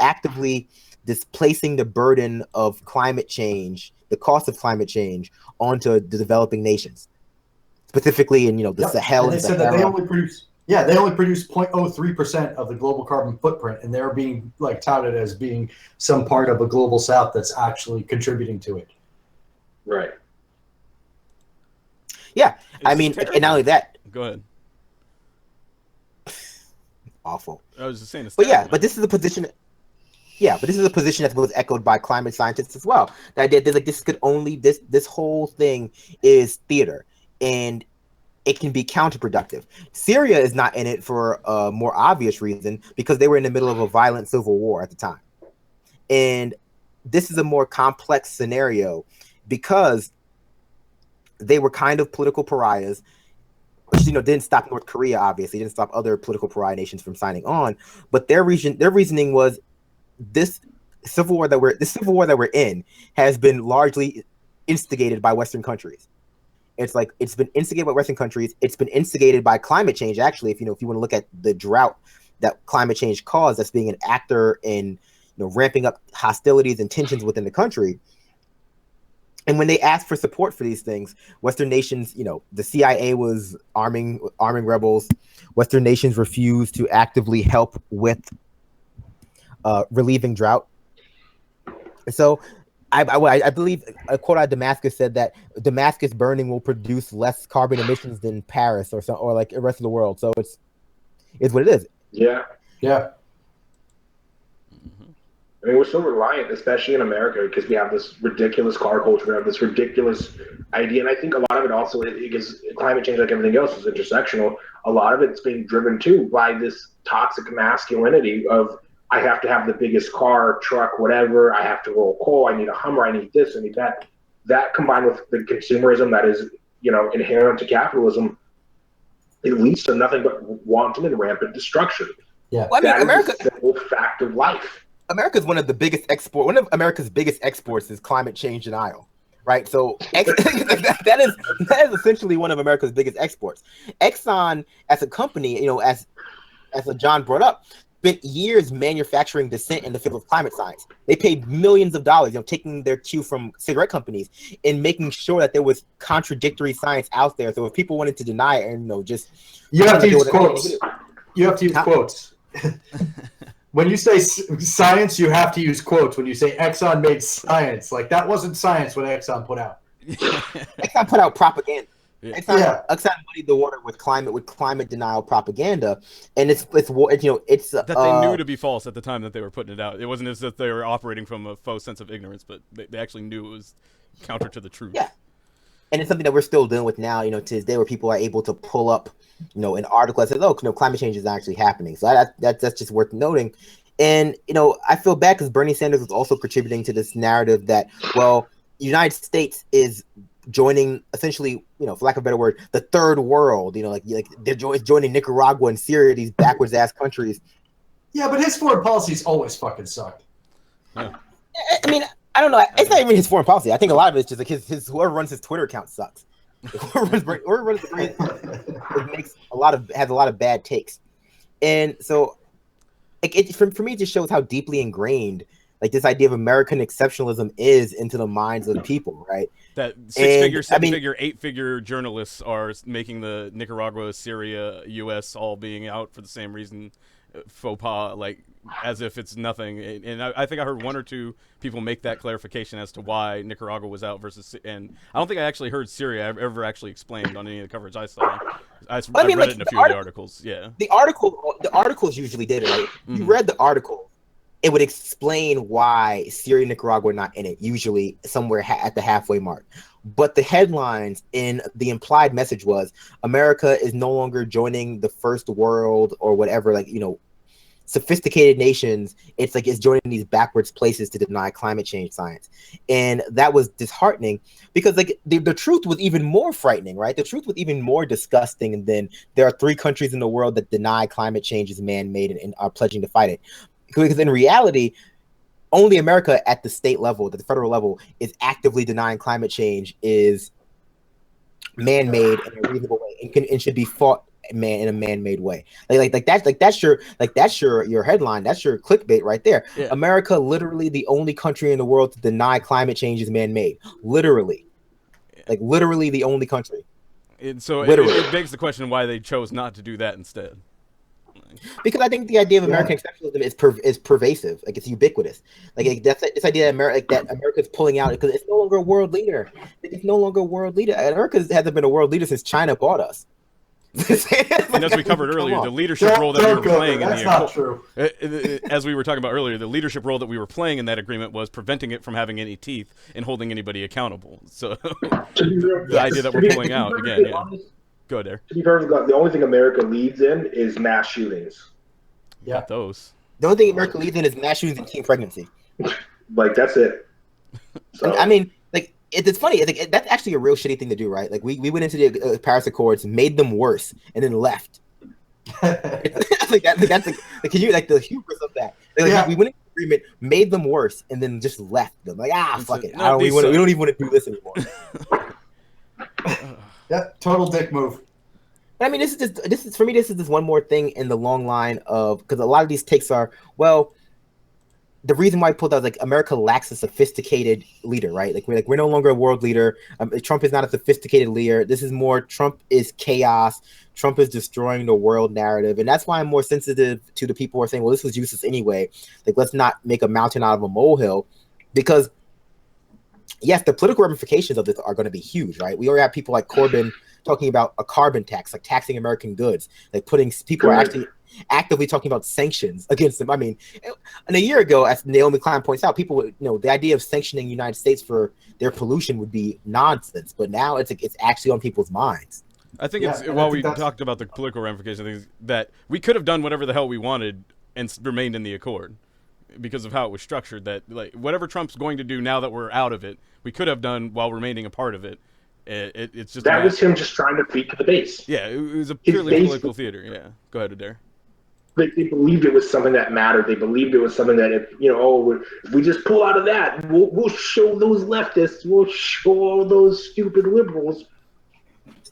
actively displacing the burden of climate change, the cost of climate change, onto the developing nations. Specifically in the Sahel. And they said that they only produce 0.03% of the global carbon footprint, and they're being touted as being some part of a global south that's actually contributing to it. Right. Yeah, I mean, and not only that. Go ahead. Awful. I was just saying. But this is a position. Yeah, but this is a position that was echoed by climate scientists as well. That this whole thing is theater. And it can be counterproductive. Syria is not in it for a more obvious reason, because they were in the middle of a violent civil war at the time. And this is a more complex scenario because they were kind of political pariahs, which didn't stop North Korea, obviously, didn't stop other political pariah nations from signing on. But their reasoning was this civil war that we're in has been largely instigated by Western countries. It's been instigated by Western countries. It's been instigated by climate change. Actually, if you want to look at the drought that climate change caused, that's being an actor in ramping up hostilities and tensions within the country. And when they asked for support for these things, Western nations, the CIA was arming rebels. Western nations refused to actively help with relieving drought. So I believe a quote out of Damascus said that Damascus burning will produce less carbon emissions than Paris or the rest of the world. So it's what it is. Yeah. Yeah. I mean, we're so reliant, especially in America, because we have this ridiculous car culture, we have this ridiculous idea. And I think a lot of it also, because climate change, like everything else, is intersectional. A lot of it's being driven too by this toxic masculinity of, I have to have the biggest car, truck, whatever. I have to roll coal. I need a Hummer. I need this. I need that. That combined with the consumerism that is, inherent to capitalism, it leads to nothing but wanton and rampant destruction. Yeah, well, I mean, America, is a simple fact of life. America's one of America's biggest exports is climate change denial, right? So that is essentially one of America's biggest exports. Exxon, as a company, as John brought up, spent years manufacturing dissent in the field of climate science. They paid millions of dollars, taking their cue from cigarette companies and making sure that there was contradictory science out there. So if people wanted to deny it, and just you have to use quotes. You have to use quotes. When you say science, you have to use quotes. When you say Exxon made science, like that wasn't science what Exxon put out. Exxon put out propaganda. Yeah. Exxon muddied the water with climate denial propaganda, and it's that they knew to be false at the time that they were putting it out. It wasn't as if they were operating from a faux sense of ignorance, but they actually knew it was counter to the truth. Yeah, and it's something that we're still dealing with now. To this day, where people are able to pull up, an article that says, "Oh, climate change is actually happening." So that's just worth noting. And I feel bad because Bernie Sanders was also contributing to this narrative that, well, the United States is joining, essentially, for lack of a better word, the third world. Like they're joining Nicaragua and Syria, these backwards ass countries. Yeah, but his foreign policies always fucking sucked. Yeah. I mean, I don't know. It's not even his foreign policy. I think a lot of it's just like his whoever runs his Twitter account sucks. Whoever runs has a lot of bad takes, and so for me, it just shows how deeply ingrained this idea of American exceptionalism is into the minds of the people, right? That 6-figure, 7-figure, 8-figure journalists are making the Nicaragua, Syria, U.S. all being out for the same reason, faux pas, as if it's nothing. And I think I heard one or two people make that clarification as to why Nicaragua was out versus, and I don't think I actually heard Syria ever actually explained on any of the coverage I saw. I read it in a few of the articles. Yeah, the articles usually did it. Right? Mm-hmm. You read the article, it would explain why Syria and Nicaragua are not in it, usually somewhere at the halfway mark. But the headlines in the implied message was America is no longer joining the first world or whatever, sophisticated nations. It's joining these backwards places to deny climate change science. And that was disheartening because the truth was even more frightening, right? The truth was even more disgusting than there are 3 countries in the world that deny climate change is man-made and are pledging to fight it. Because in reality, only America at the state level, at the federal level, is actively denying climate change is man-made in a reasonable way and should be fought in a man-made way. That's your headline. That's your clickbait right there. Yeah. America, literally the only country in the world to deny climate change is man-made. Literally, literally the only country. And so it begs the question why they chose not to do that instead. Because I think the idea of American exceptionalism is pervasive, it's ubiquitous. That's this idea that America's pulling out because it's no longer a world leader. It's no longer a world leader. America hasn't been a world leader since China bought us. And as we covered earlier, the leadership role that we were playing in as we were talking about earlier, the leadership role that we were playing in that agreement was preventing it from having any teeth and holding anybody accountable. So the idea that we're pulling out again. Yeah. Go Adair. To be perfectly honest, the only thing America leads in is mass shootings. Yeah, not those. The only thing America leads in is mass shootings and teen pregnancy. That's it. So. I mean, it's funny. That's actually a real shitty thing to do, right? We went into the Paris Accords, made them worse, and then left. That's the hubris of that. We went into the agreement, made them worse, and then just left them. Fuck it. We don't even want to do this anymore. Yeah, total dick move. I mean, this is for me. This is just one more thing in the long line of, because a lot of these takes are, well, the reason why I pulled out America lacks a sophisticated leader, right? We're no longer a world leader. Trump is not a sophisticated leader. This is more Trump is chaos. Trump is destroying the world narrative, and that's why I'm more sensitive to the people who are saying, well, this was useless anyway. Let's not make a mountain out of a molehill, because yes, the political ramifications of this are going to be huge, right? We already have people like Corbyn talking about a carbon tax, taxing American goods, people are actually actively talking about sanctions against them. I mean, and a year ago, as Naomi Klein points out, people would, the idea of sanctioning the United States for their pollution would be nonsense, but now it's actually on people's minds. I think while we talked about the political ramifications, that we could have done whatever the hell we wanted and remained in the accord, because of how it was structured, that whatever Trump's going to do now that we're out of it, we could have done while remaining a part of it. It's just that was him just trying to speak to the base. Yeah, it was a purely political theater. Yeah, go ahead, Adair. They believed it was something that mattered. They believed it was something that if we just pull out of that, we'll show those leftists, we'll show all those stupid liberals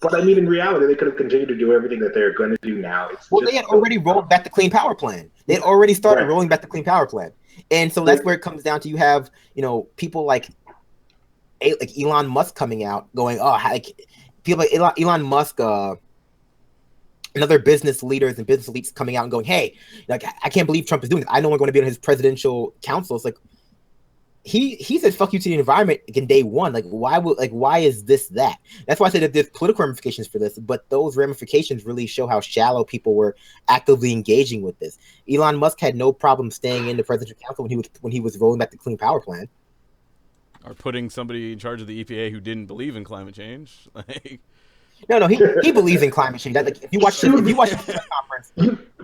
But I mean, in reality, they could have continued to do everything that they're going to do now. They had already rolled back the Clean Power Plan. They had already started rolling back the Clean Power Plan, and so that's where it comes down to. You have people like Elon Musk coming out going, people like Elon Musk, and other business leaders and business elites coming out and going, hey, like I can't believe Trump is doing this. I know we're going to be on his presidential council. It's like he said fuck you to the environment in day one. Why is this that? That's why I said that there's political ramifications for this, but those ramifications really show how shallow people were actively engaging with this. Elon Musk had no problem staying in the presidential council when he was rolling back the Clean Power Plan. Or putting somebody in charge of the EPA who didn't believe in climate change. No, he believes in climate change. If you watch the press conference,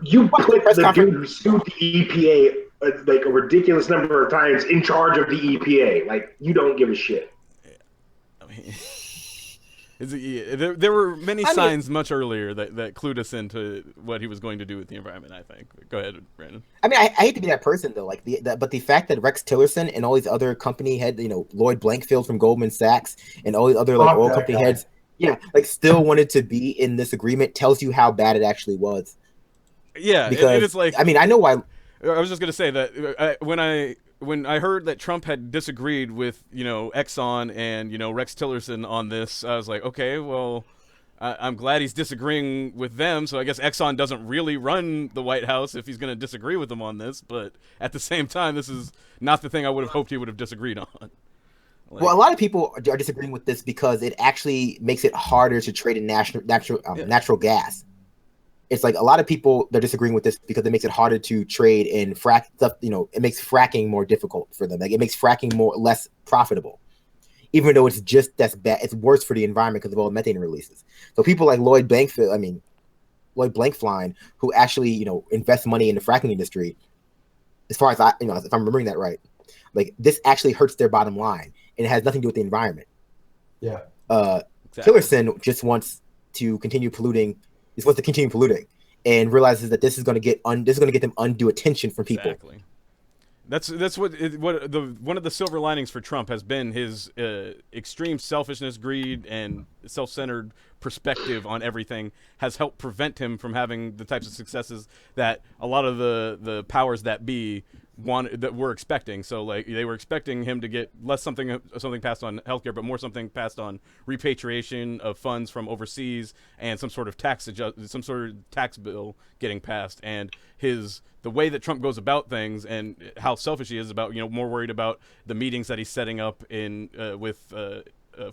you put the dude who sued the EPA like a ridiculous number of times in charge of the EPA. Like, you don't give a shit. I mean, there were many signs much earlier that clued us into what he was going to do with the environment, I think. Go ahead, Brandon. I mean, I hate to be that person though. But the fact that Rex Tillerson and all these other company heads, Lloyd Blankfield from Goldman Sachs and all these other oil company heads, still wanted to be in this agreement tells you how bad it actually was. Yeah, because it's like, I mean, I know why. I was just gonna say that when I heard that Trump had disagreed with Exxon and Rex Tillerson on this, I was like, okay, well, I'm glad he's disagreeing with them. So I guess Exxon doesn't really run the White House if he's going to disagree with them on this. But at the same time, this is not the thing I would have hoped he would have disagreed on. Well, a lot of people are disagreeing with this because it actually makes it harder to trade in natural gas. It's like a lot of people, they're disagreeing with this because it makes it harder to trade in frack stuff. It makes fracking more difficult for them. Like, it makes fracking less profitable, even though it's just as bad. It's worse for the environment because of all the methane releases. So people like Lloyd Blankfein, who actually invest money in the fracking industry, as far as if I'm remembering that right, like, this actually hurts their bottom line, and it has nothing to do with the environment. Yeah. Exactly. Tillerson just wants to continue polluting. He wants to continue polluting, and realizes that this is going to get them undue attention from people. Exactly. That's one of the silver linings for Trump has been his extreme selfishness, greed, and self-centered perspective on everything has helped prevent him from having the types of successes that a lot of the powers that be that we're expecting. So, like, they were expecting him to get less something passed on healthcare, but more something passed on repatriation of funds from overseas and some sort of tax bill getting passed. And the way that Trump goes about things and how selfish he is about, more worried about the meetings that he's setting up with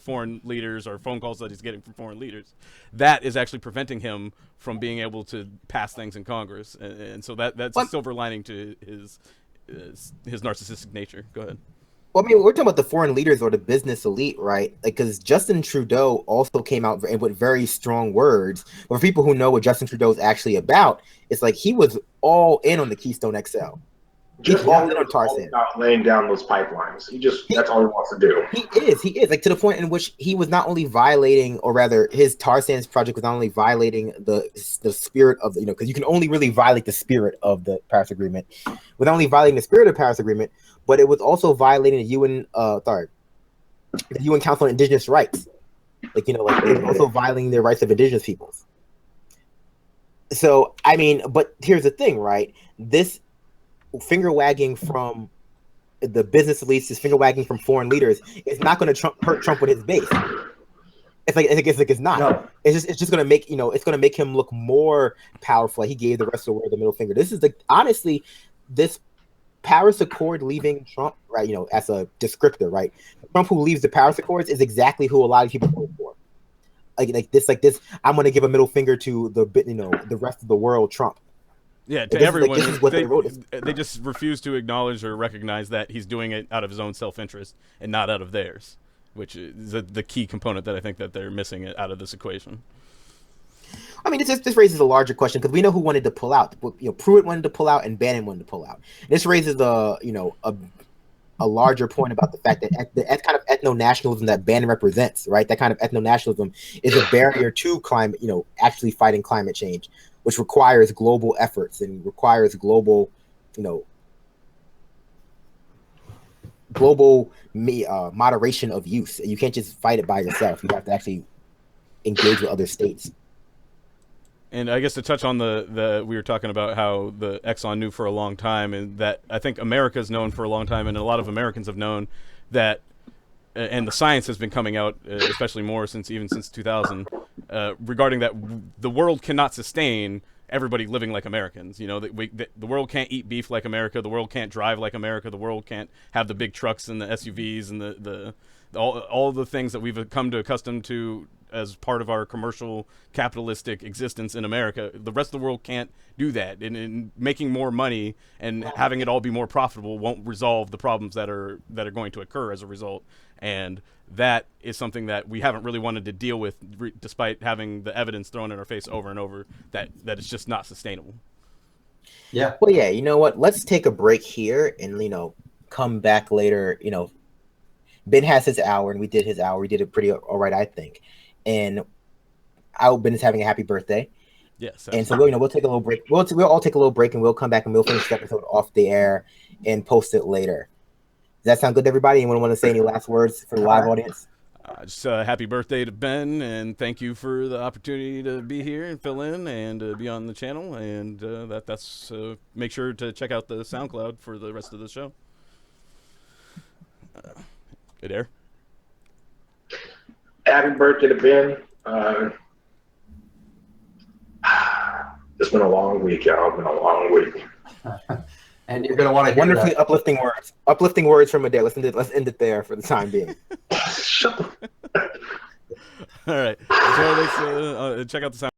foreign leaders or phone calls that he's getting from foreign leaders, that is actually preventing him from being able to pass things in Congress. And so that's a silver lining to his narcissistic nature. Go ahead. Well, I mean, we're talking about the foreign leaders or the business elite, right? Like, because Justin Trudeau also came out with very strong words. But for people who know what Justin Trudeau is actually about, it's like he was all in on the Keystone XL. Just all in on tar sands. About laying down those pipelines. That's all he wants to do. He is like, to the point in which he was not only violating, or rather his tar sands project was not only violating the spirit of because you can only really violate the spirit of the Paris Agreement, with not only violating the spirit of the Paris Agreement, but it was also violating the UN Council on Indigenous Rights. Like, it was also violating the rights of indigenous peoples. So, I mean, but here's the thing, right? This finger wagging from the business elites, this finger wagging from foreign leaders, is not going to hurt Trump with his base. It's not. No. It's just going to make it's going to make him look more powerful. He gave the rest of the world the middle finger. This is honestly, this Paris Accord leaving Trump, right? As a descriptor, right? Trump who leaves the Paris Accords is exactly who a lot of people vote for. Like this. I'm going to give a middle finger to the rest of the world, Trump. Yeah, to everyone. This is what they just refuse to acknowledge or recognize that he's doing it out of his own self-interest and not out of theirs, which is the key component that I think that they're missing out of this equation. I mean, this raises a larger question because we know who wanted to pull out. Pruitt wanted to pull out and Bannon wanted to pull out. This raises a larger point about the fact that the kind of ethno-nationalism that Bannon represents, right? That kind of ethno-nationalism is a barrier to climate, actually fighting climate change, which requires global efforts and requires global moderation of use. You can't just fight it by yourself. You have to actually engage with other states. And I guess to touch on the we were talking about how the Exxon knew for a long time, and that I think America's known for a long time, and a lot of Americans have known that, and the science has been coming out, especially more since 2000, regarding that the world cannot sustain everybody living like Americans. You know, the world can't eat beef like America. The world can't drive like America. The world can't have the big trucks and the SUVs and all the things that we've come to accustomed to as part of our commercial capitalistic existence in America. The rest of the world can't do that, and making more money and having it all be more profitable won't resolve the problems that are going to occur as a result. And that is something that we haven't really wanted to deal with, despite having the evidence thrown in our face over and over that it's just not sustainable. Yeah. Well, yeah, you know what? Let's take a break here and, come back later. Ben has his hour, and we did his hour. We did it pretty all right, I think. And Ben is having a happy birthday. Yes. And so we'll take a little break. We'll all take a little break, and we'll come back and we'll finish the episode off the air and post it later. Does that sound good to everybody? Anyone want to say any last words for the live audience? Just happy birthday to Ben, and thank you for the opportunity to be here and fill in and be on the channel. And that's make sure to check out the SoundCloud for the rest of the show. Adair. Happy birthday to Ben. It's been a long week, y'all. It's been a long week. And you're going to want to hear wonderfully that. uplifting words from Adair. Let's end it there for the time being. Shut the All right. So let's check out the sound.